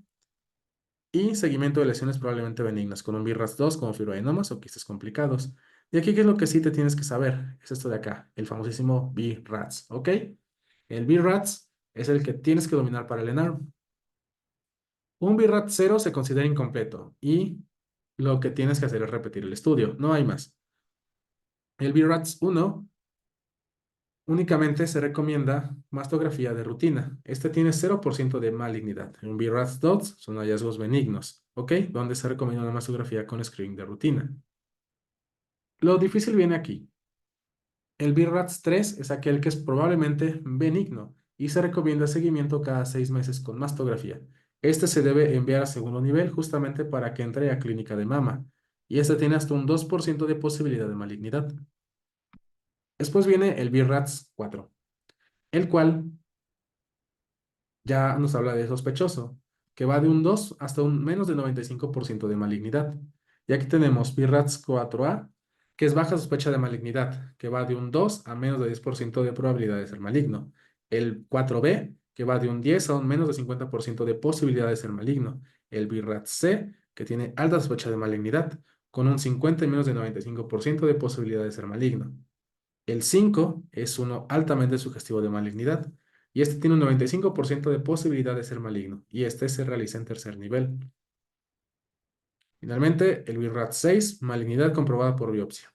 y seguimiento de lesiones probablemente benignas, con un BRAF2 como fibroadenomas o quistes complicados. Y aquí, ¿qué es lo que sí te tienes que saber? Es esto de acá, el famosísimo BRAF, ¿ok? El BRAF es el que tienes que dominar para el ENARM. Un BRAF 0 se considera incompleto y lo que tienes que hacer es repetir el estudio, no hay más. El BRAF 1 únicamente se recomienda mastografía de rutina. Este tiene 0% de malignidad. Un BRAF 2 son hallazgos benignos, ¿ok? Donde se recomienda una mastografía con screening de rutina. Lo difícil viene aquí. El BRAF 3 es aquel que es probablemente benigno y se recomienda seguimiento cada 6 meses con mastografía. Este se debe enviar a segundo nivel justamente para que entre a clínica de mama y este tiene hasta un 2% de posibilidad de malignidad. Después viene el BRAF 4, el cual ya nos habla de sospechoso, que va de un 2 hasta un menos del 95% de malignidad. Y aquí tenemos BRAF 4A, que es baja sospecha de malignidad, que va de un 2 a menos de 10% de probabilidad de ser maligno. El 4B, que va de un 10 a un menos de 50% de posibilidad de ser maligno. El BRAF C, que tiene alta sospecha de malignidad. con un 50 y menos de 95% de posibilidad de ser maligno. El 5 es uno altamente sugestivo de malignidad, y este tiene un 95% de posibilidad de ser maligno, y este se realiza en tercer nivel. Finalmente, el BIRAT 6, malignidad comprobada por biopsia.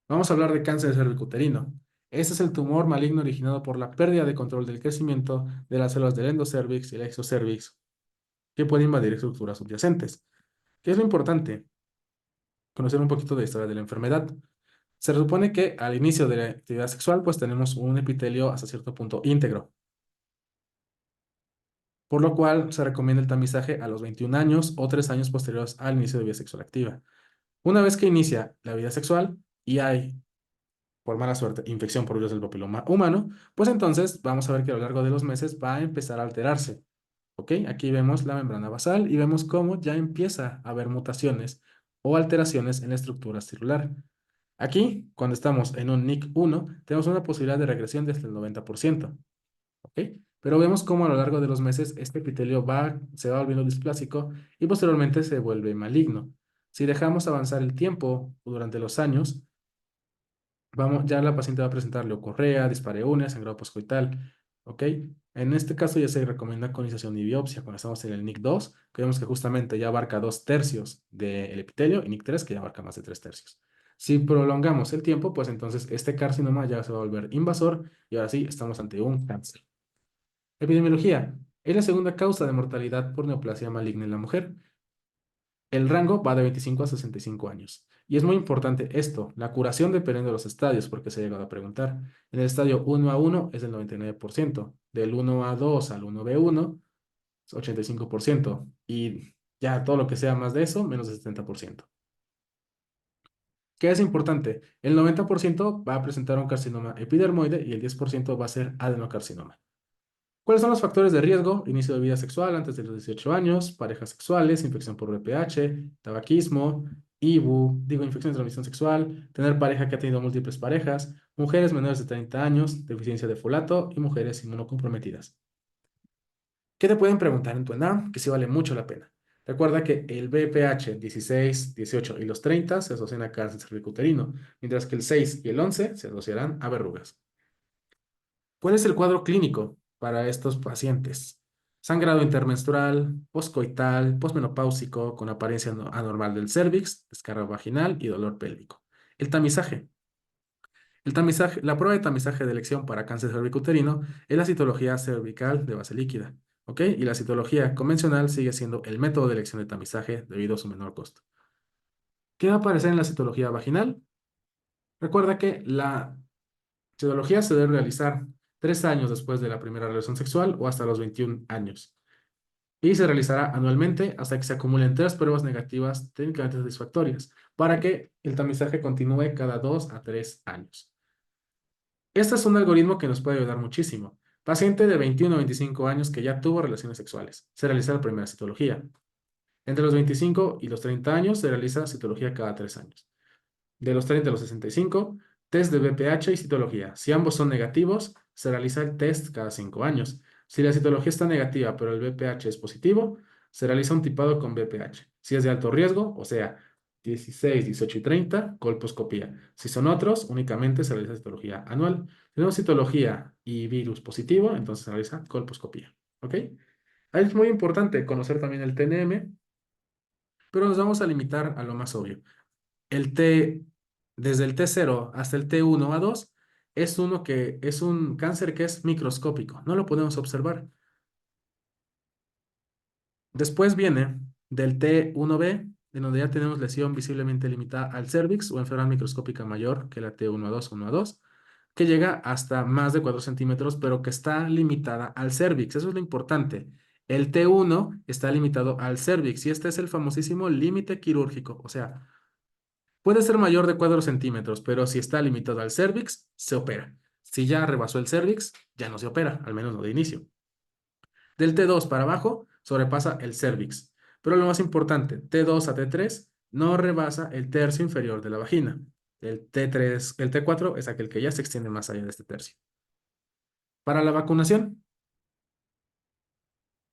Vamos a hablar de cáncer cervicuterino. Este es el tumor maligno originado por la pérdida de control del crecimiento de las células del endocervix y el exocervix, que puede invadir estructuras subyacentes. ¿Qué es lo importante? Conocer un poquito de la historia de la enfermedad. Se supone que al inicio de la actividad sexual, pues tenemos un epitelio hasta cierto punto íntegro, por lo cual se recomienda el tamizaje a los 21 años o 3 años posteriores al inicio de vida sexual activa. Una vez que inicia la vida sexual y hay, por mala suerte, infección por virus del papiloma humano, pues entonces vamos a ver que a lo largo de los meses va a empezar a alterarse. ¿Ok? Aquí vemos la membrana basal y vemos cómo ya empieza a haber mutaciones o alteraciones en la estructura celular. Aquí, cuando estamos en un NIC1, tenemos una posibilidad de regresión de hasta el 90%. ¿Ok? Pero vemos cómo a lo largo de los meses este epitelio se va volviendo displásico y posteriormente se vuelve maligno. Si dejamos avanzar el tiempo durante los años, ya la paciente va a presentar leucorrea, dispareunia, sangrado poscoital, ¿ok? En este caso ya se recomienda colonización y biopsia cuando estamos en el NIC2, que vemos que justamente ya abarca 2/3 del epitelio, y NIC3 que ya abarca más de 3/3. Si prolongamos el tiempo, pues entonces este carcinoma ya se va a volver invasor y ahora sí estamos ante un cáncer. Epidemiología. Es la segunda causa de mortalidad por neoplasia maligna en la mujer. El rango va de 25 a 65 años. Y es muy importante esto, la curación dependiendo de los estadios, porque se ha llegado a preguntar. En el estadio 1A1 es del 99%, del 1A2 al 1B1 es 85%, y ya todo lo que sea más de eso, menos del 70%. ¿Qué es importante? El 90% va a presentar un carcinoma epidermoide y el 10% va a ser adenocarcinoma. ¿Cuáles son los factores de riesgo? Inicio de vida sexual antes de los 18 años, parejas sexuales, infección por VPH, tabaquismo, IBU, infección de transmisión sexual, tener pareja que ha tenido múltiples parejas, mujeres menores de 30 años, deficiencia de folato y mujeres inmunocomprometidas. ¿Qué te pueden preguntar en tu ENARM? Que sí vale mucho la pena. Recuerda que el VPH 16, 18 y los 30 se asocian a cáncer cervicuterino, mientras que el 6 y el 11 se asociarán a verrugas. ¿Cuál es el cuadro clínico para estos pacientes? Sangrado intermenstrual, poscoital, posmenopáusico, con apariencia anormal del cérvix, descarga vaginal y dolor pélvico. El tamizaje. La prueba de tamizaje de elección para cáncer cervicuterino es la citología cervical de base líquida. ¿Ok? Y la citología convencional sigue siendo el método de elección de tamizaje debido a su menor costo. ¿Qué va a aparecer en la citología vaginal? Recuerda que la citología se debe realizar 3 años después de la primera relación sexual o hasta los 21 años. Y se realizará anualmente hasta que se acumulen 3 pruebas negativas técnicamente satisfactorias para que el tamizaje continúe cada 2 a 3 años. Este es un algoritmo que nos puede ayudar muchísimo. Paciente de 21 a 25 años que ya tuvo relaciones sexuales. Se realiza la primera citología. Entre los 25 y los 30 años se realiza citología cada 3 años. De los 30 a los 65, test de BPH y citología. Si ambos son negativos, se realiza el test cada 5 años. Si la citología está negativa, pero el BPH es positivo, se realiza un tipado con BPH. Si es de alto riesgo, o sea, 16, 18 y 30, colposcopía. Si son otros, únicamente se realiza citología anual. Si tenemos citología y virus positivo, entonces se realiza colposcopía. ¿Ok? Ahí es muy importante conocer también el TNM, pero nos vamos a limitar a lo más obvio. El T, desde el T0 hasta el T1A2, es un cáncer que es microscópico, no lo podemos observar. Después viene del T1B, en donde ya tenemos lesión visiblemente limitada al cérvix o enfermedad microscópica mayor que la T1A2, 1A2, que llega hasta más de 4 centímetros, pero que está limitada al cérvix. Eso es lo importante. El T1 está limitado al cérvix y este es el famosísimo límite quirúrgico, o sea, puede ser mayor de 4 centímetros, pero si está limitado al cérvix, se opera. Si ya rebasó el cérvix, ya no se opera, al menos no de inicio. Del T2 para abajo, sobrepasa el cérvix. Pero lo más importante, T2 a T3 no rebasa el tercio inferior de la vagina. El T4 es aquel que ya se extiende más allá de este tercio. Para la vacunación,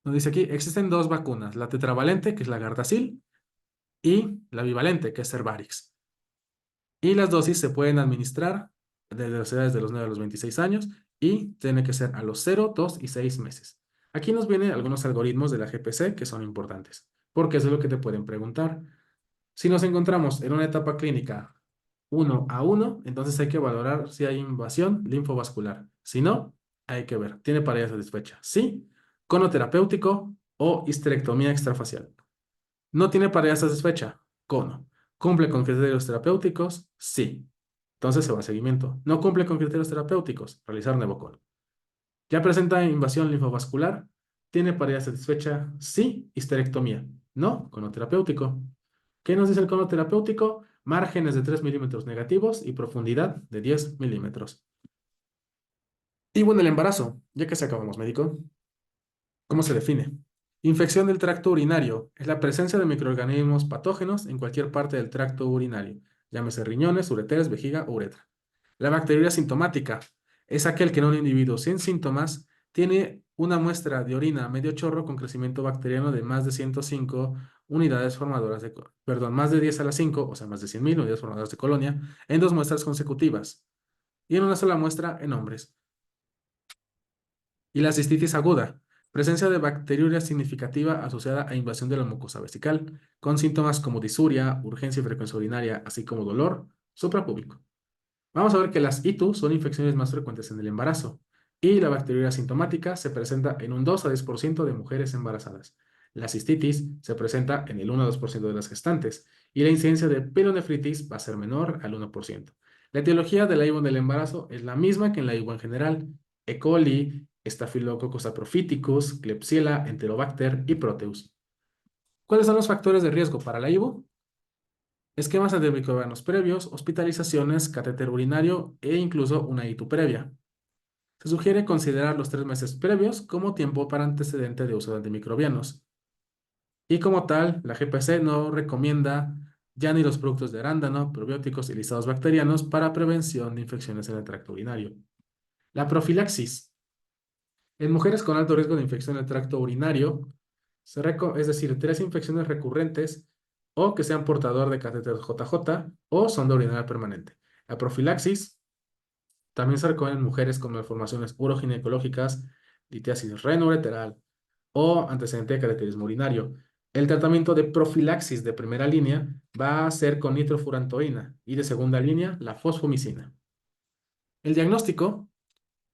nos dice aquí, existen 2 vacunas, la tetravalente, que es la Gardasil, y la bivalente, que es Cervarix. Y las dosis se pueden administrar desde las edades de los 9 a los 26 años y tiene que ser a los 0, 2 y 6 meses. Aquí nos vienen algunos algoritmos de la GPC que son importantes, porque eso es lo que te pueden preguntar. Si nos encontramos en una etapa clínica 1 a 1, entonces hay que valorar si hay invasión linfovascular. Si no, hay que ver, ¿tiene pared satisfecha? Sí, cono terapéutico o histerectomía extrafacial. No tiene pared satisfecha, cono. ¿Cumple con criterios terapéuticos? Sí. Entonces se va a seguimiento. ¿No cumple con criterios terapéuticos? Realizar Nevocol. ¿Ya presenta invasión linfovascular? ¿Tiene pared satisfecha? Sí, histerectomía. No, cono terapéutico. ¿Qué nos dice el cono terapéutico? Márgenes de 3 milímetros negativos y profundidad de 10 milímetros. Y bueno, el embarazo, ya que se acabamos, médico. ¿Cómo se define? Infección del tracto urinario es la presencia de microorganismos patógenos en cualquier parte del tracto urinario, llámese riñones, ureteres, vejiga o uretra. La bacteriuria sintomática es aquel que en un individuo sin síntomas tiene una muestra de orina medio chorro con crecimiento bacteriano de más de 105 unidades formadoras de, perdón, más de 10 a la 5, o sea, más de 100.000 unidades formadoras de colonia, en 2 muestras consecutivas y en una sola muestra en hombres. Y la cistitis aguda, presencia de bacteriuria significativa asociada a invasión de la mucosa vesical, con síntomas como disuria, urgencia y frecuencia urinaria, así como dolor suprapúbico. Vamos a ver que las ITU son infecciones más frecuentes en el embarazo y la bacteriuria asintomática se presenta en un 2 a 10% de mujeres embarazadas. La cistitis se presenta en el 1 a 2% de las gestantes y la incidencia de pielonefritis va a ser menor al 1%. La etiología de la IVO en el embarazo es la misma que en la IVO en general: E. coli, Staphylococcus saprophyticus, Klebsiella, Enterobacter y Proteus. ¿Cuáles son los factores de riesgo para la IVO? Esquemas antimicrobianos previos, hospitalizaciones, catéter urinario e incluso una ITU previa. Se sugiere considerar los 3 meses previos como tiempo para antecedente de uso de antimicrobianos. Y como tal, la GPC no recomienda ya ni los productos de arándano, probióticos y listados bacterianos para prevención de infecciones en el tracto urinario. La profilaxis. En mujeres con alto riesgo de infección en el tracto urinario, es decir, 3 infecciones recurrentes o que sean portador de catéter JJ o sonda urinaria permanente. La profilaxis también se recomienda en mujeres con malformaciones uroginecológicas, litiasis renoureteral o antecedente de cateterismo urinario. El tratamiento de profilaxis de primera línea va a ser con nitrofurantoína y de segunda línea la fosfomicina. El diagnóstico: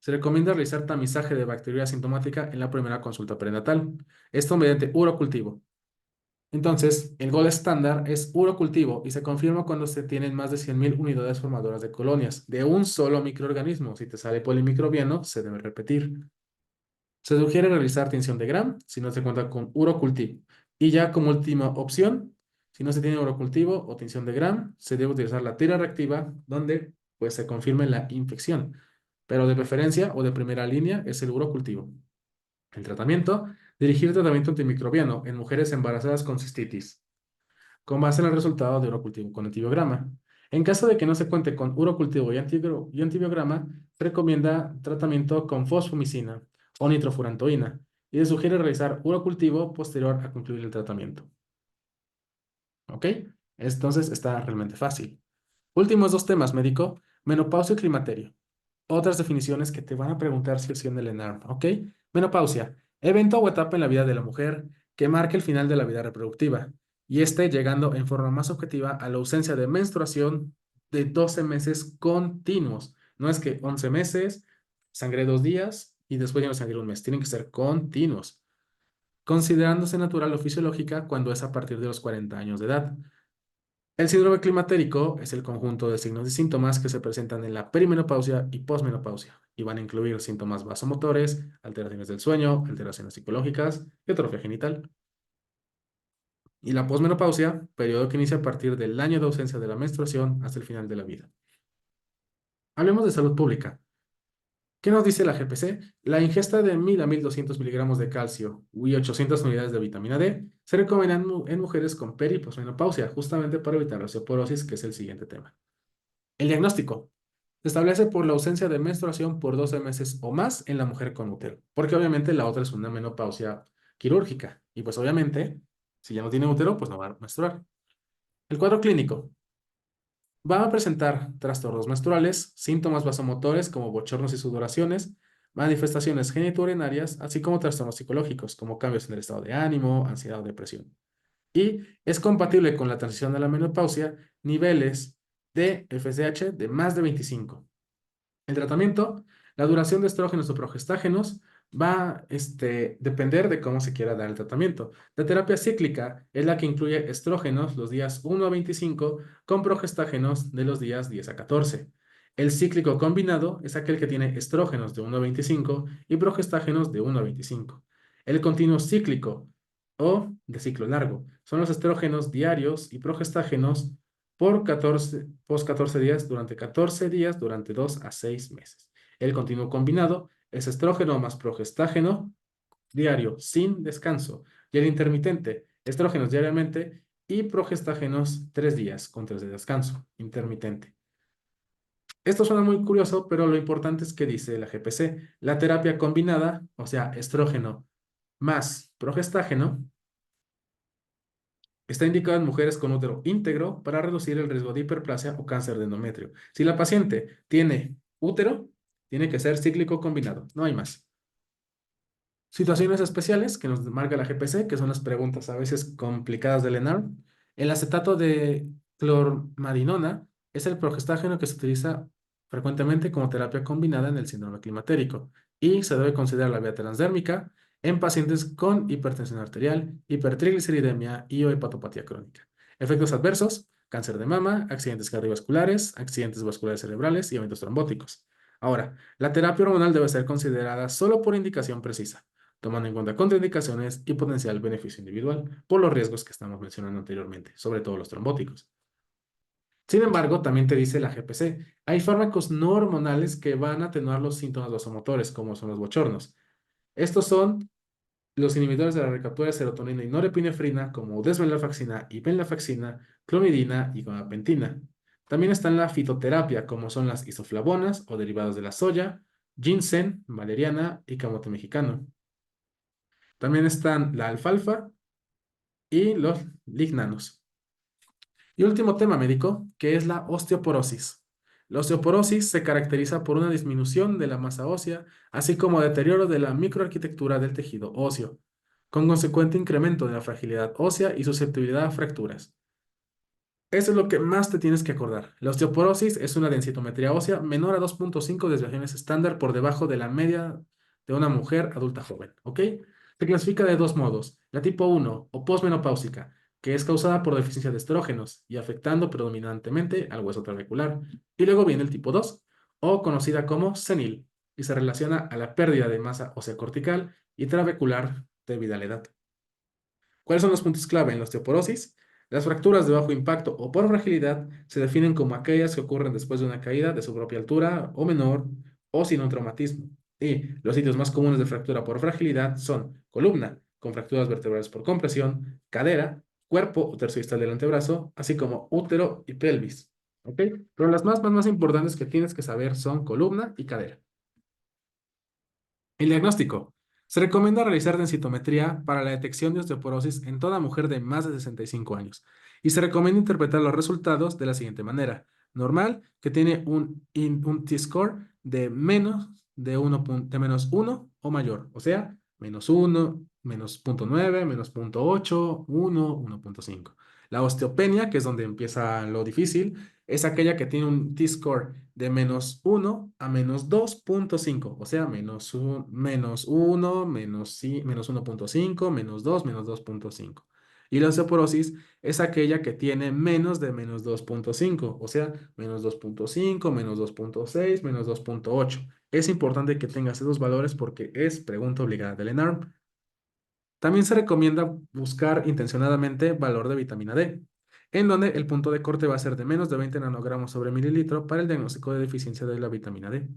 se recomienda realizar tamizaje de bacteriuria asintomática en la primera consulta prenatal. Esto mediante urocultivo. Entonces, el gold estándar es urocultivo y se confirma cuando se tienen más de 100.000 unidades formadoras de colonias de un solo microorganismo. Si te sale polimicrobiano, se debe repetir. Se sugiere realizar tinción de Gram si no se cuenta con urocultivo. Y ya como última opción, si no se tiene urocultivo o tinción de Gram, se debe utilizar la tira reactiva donde pues se confirme la infección. Pero de preferencia o de primera línea es el urocultivo. El tratamiento: dirigir tratamiento antimicrobiano en mujeres embarazadas con cistitis, con base en el resultado de urocultivo con antibiograma. En caso de que no se cuente con urocultivo y antibiograma, se recomienda tratamiento con fosfomicina o nitrofurantoína y se sugiere realizar urocultivo posterior a concluir el tratamiento. ¿Ok? Entonces está realmente fácil. Últimos 2 temas, médico: menopausia y climaterio. Otras definiciones que te van a preguntar si o sí en el ENARM, ¿ok? Menopausia: evento o etapa en la vida de la mujer que marca el final de la vida reproductiva y esté llegando en forma más objetiva a la ausencia de menstruación de 12 meses continuos. No es que 11 meses, sangré 2 días y después ya no sangré un mes. Tienen que ser continuos, considerándose natural o fisiológica cuando es a partir de los 40 años de edad. El síndrome climatérico es el conjunto de signos y síntomas que se presentan en la perimenopausia y posmenopausia y van a incluir síntomas vasomotores, alteraciones del sueño, alteraciones psicológicas y atrofia genital. Y la posmenopausia, periodo que inicia a partir del año de ausencia de la menstruación hasta el final de la vida. Hablemos de salud pública. ¿Qué nos dice la GPC? La ingesta de 1.000 a 1.200 miligramos de calcio y 800 unidades de vitamina D se recomiendan en mujeres con peri y posmenopausia, justamente para evitar la osteoporosis, que es el siguiente tema. El diagnóstico: se establece por la ausencia de menstruación por 12 meses o más en la mujer con útero, porque obviamente la otra es una menopausia quirúrgica y pues obviamente si ya no tiene útero pues no va a menstruar. El cuadro clínico va a presentar trastornos menstruales, síntomas vasomotores como bochornos y sudoraciones, manifestaciones genitourinarias, así como trastornos psicológicos como cambios en el estado de ánimo, ansiedad o depresión. Y es compatible con la transición a la menopausia niveles de FSH de más de 25. El tratamiento, la duración de estrógenos o progestágenos va a depender de cómo se quiera dar el tratamiento. La terapia cíclica es la que incluye estrógenos los días 1 a 25 con progestágenos de los días 10 a 14. El cíclico combinado es aquel que tiene estrógenos de 1 a 25 y progestágenos de 1 a 25. El continuo cíclico o de ciclo largo son los estrógenos diarios y progestágenos por 14 días durante 14 días durante 2 a 6 meses. El continuo combinado es estrógeno más progestágeno diario sin descanso y el intermitente, estrógenos diariamente y progestágenos 3 días con 3 de descanso intermitente. Esto suena muy curioso, pero lo importante es que dice la GPC, la terapia combinada, o sea, estrógeno más progestágeno, está indicado en mujeres con útero íntegro para reducir el riesgo de hiperplasia o cáncer de endometrio. Si la paciente tiene útero, tiene que ser cíclico combinado, no hay más. Situaciones especiales que nos marca la GPC, que son las preguntas a veces complicadas del ENARM. El acetato de clormadinona es el progestágeno que se utiliza frecuentemente como terapia combinada en el síndrome climatérico y se debe considerar la vía transdérmica en pacientes con hipertensión arterial, hipertrigliceridemia y o hepatopatía crónica. Efectos adversos, cáncer de mama, accidentes cardiovasculares, accidentes vasculares cerebrales y eventos trombóticos. Ahora, la terapia hormonal debe ser considerada solo por indicación precisa tomando en cuenta contraindicaciones y potencial beneficio individual por los riesgos que estamos mencionando anteriormente, sobre todo los trombóticos. Sin embargo, también te dice la GPC, hay fármacos no hormonales que van a atenuar los síntomas vasomotores, como son los bochornos. Estos son los inhibidores de la recaptura de serotonina y norepinefrina, como desvenlafaxina y venlafaxina, clomidina y gabapentina. También está en la fitoterapia, como son las isoflavonas o derivados de la soya, ginseng, valeriana y camote mexicano. También están la alfalfa y los lignanos. Y último tema médico, que es la osteoporosis. La osteoporosis se caracteriza por una disminución de la masa ósea, así como deterioro de la microarquitectura del tejido óseo, con consecuente incremento de la fragilidad ósea y susceptibilidad a fracturas. Eso es lo que más te tienes que acordar. La osteoporosis es una densitometría ósea menor a 2.5 desviaciones estándar por debajo de la media de una mujer adulta joven, ¿ok? Se clasifica de dos modos. La tipo 1 o posmenopáusica, que es causada por deficiencia de estrógenos y afectando predominantemente al hueso trabecular. Y luego viene el tipo 2, o conocida como senil, y se relaciona a la pérdida de masa ósea cortical y trabecular debido a la edad. ¿Cuáles son los puntos clave en la osteoporosis? Las fracturas de bajo impacto o por fragilidad se definen como aquellas que ocurren después de una caída de su propia altura o menor o sin un traumatismo. Y los sitios más comunes de fractura por fragilidad son columna, con fracturas vertebrales por compresión, cadera, cuerpo o tercio distal del antebrazo, así como útero y pelvis. ¿Ok? Pero las más importantes que tienes que saber son columna y cadera. El diagnóstico. Se recomienda realizar densitometría para la detección de osteoporosis en toda mujer de más de 65 años y se recomienda interpretar los resultados de la siguiente manera. Normal, que tiene un T-score de menos 1 o mayor, o sea, menos 1, menos 0.9, menos 0.8, 1, 1.5. La osteopenia, que es donde empieza lo difícil, es aquella que tiene un T-score de menos 1 a menos 2.5, o sea, menos 1, menos 1.5, menos 2, menos 2.5. Y la osteoporosis es aquella que tiene menos de menos 2.5, o sea, menos 2.5, menos 2.6, menos 2.8. Es importante que tengas esos valores porque es pregunta obligada del ENARM. También se recomienda buscar intencionadamente valor de vitamina D, en donde el punto de corte va a ser de menos de 20 nanogramos sobre mililitro para el diagnóstico de deficiencia de la vitamina D.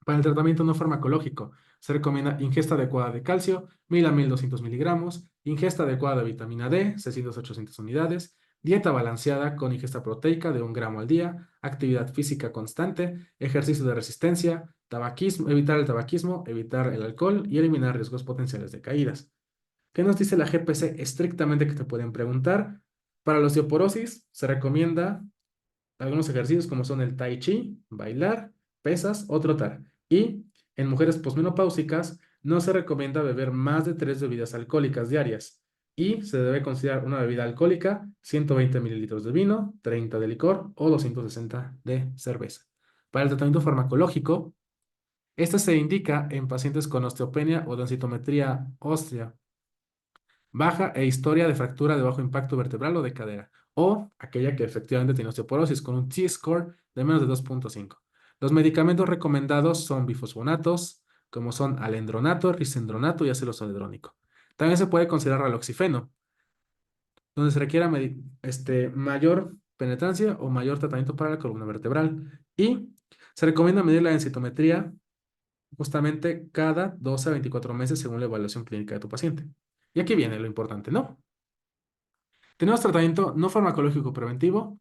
Para el tratamiento no farmacológico, se recomienda ingesta adecuada de calcio, 1000 a 1200 miligramos, ingesta adecuada de vitamina D, 600 a 800 unidades, dieta balanceada con ingesta proteica de 1 gramo al día, actividad física constante, ejercicio de resistencia, tabaquismo, evitar el tabaquismo, evitar el alcohol y eliminar riesgos potenciales de caídas. ¿Qué nos dice la GPC estrictamente que te pueden preguntar? Para la osteoporosis se recomienda algunos ejercicios como son el tai chi, bailar, pesas o trotar. Y en mujeres posmenopáusicas no se recomienda beber más de 3 bebidas alcohólicas diarias. Y se debe considerar una bebida alcohólica 120 mililitros de vino, 30 de licor o 260 de cerveza. Para el tratamiento farmacológico, este se indica en pacientes con osteopenia o densitometría ósea baja e historia de fractura de bajo impacto vertebral o de cadera, o aquella que efectivamente tiene osteoporosis con un T-score de menos de 2.5. Los medicamentos recomendados son bifosfonatos, como son alendronato, risendronato y ácido zoledrónico. También se puede considerar raloxifeno, donde se requiera mayor penetrancia o mayor tratamiento para la columna vertebral. Y se recomienda medir la densitometría justamente cada 12 a 24 meses según la evaluación clínica de tu paciente. Y aquí viene lo importante, ¿no? Tenemos tratamiento no farmacológico preventivo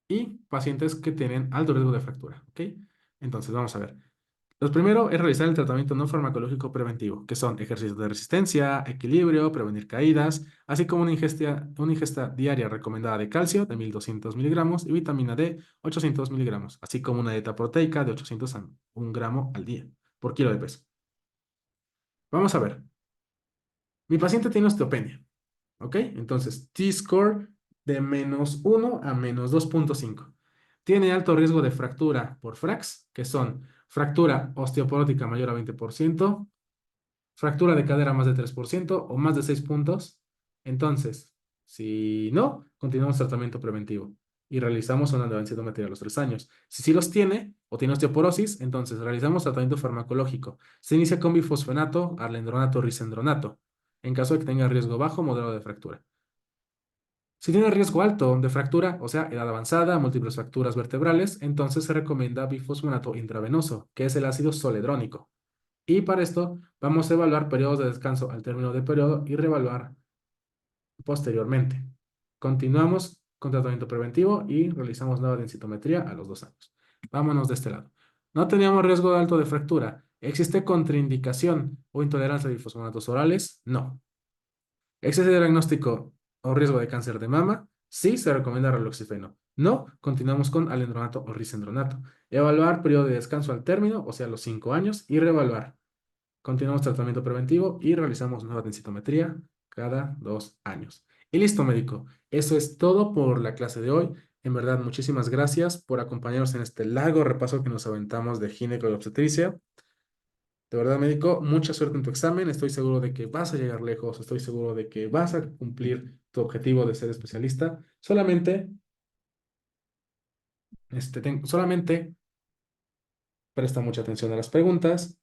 y pacientes que tienen alto riesgo de fractura, ¿ok? Entonces, vamos a ver. Lo primero es realizar el tratamiento no farmacológico preventivo, que son ejercicios de resistencia, equilibrio, prevenir caídas, así como una ingesta diaria recomendada de calcio de 1200 miligramos y vitamina D 800 miligramos, así como una dieta proteica de 800 a 1 gramo al día por kilo de peso. Vamos a ver. Mi paciente tiene osteopenia. ¿Ok? Entonces, T-score de -1 a -2.5. Tiene alto riesgo de fractura por FRAX, que son fractura osteoporótica mayor a 20%, fractura de cadera más de 3% o más de 6 puntos. Entonces, si no, continuamos tratamiento preventivo y realizamos una densitometría a los 3 años. Si sí los tiene o tiene osteoporosis, entonces realizamos tratamiento farmacológico. Se inicia con bifosfonato, arlendronato, risendronato, en caso de que tenga riesgo bajo o moderado de fractura. Si tiene riesgo alto de fractura, o sea, edad avanzada, múltiples fracturas vertebrales, entonces se recomienda bifosfonato intravenoso, que es el ácido zoledrónico. Y para esto vamos a evaluar periodos de descanso al término del periodo y reevaluar posteriormente. Continuamos con tratamiento preventivo y realizamos nueva densitometría a los 2 años. Vámonos de este lado. No teníamos riesgo alto de fractura. ¿Existe contraindicación o intolerancia a bifosfonatos orales? No. ¿Existe diagnóstico o riesgo de cáncer de mama? Sí, se recomienda raloxifeno. No, continuamos con alendronato o risendronato. Evaluar periodo de descanso al término, o sea, los 5 años, y reevaluar. Continuamos tratamiento preventivo y realizamos nueva densitometría cada 2 años. Y listo, médico. Eso es todo por la clase de hoy. En verdad, muchísimas gracias por acompañarnos en este largo repaso que nos aventamos de gineco y obstetricia. De verdad, médico, mucha suerte en tu examen. Estoy seguro de que vas a llegar lejos. Estoy seguro de que vas a cumplir tu objetivo de ser especialista. Solamente presta mucha atención a las preguntas.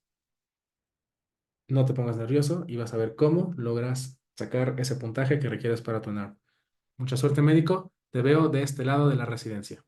No te pongas nervioso y vas a ver cómo logras sacar ese puntaje que requieres para tu NAR. Mucha suerte, médico. Te veo de este lado de la residencia.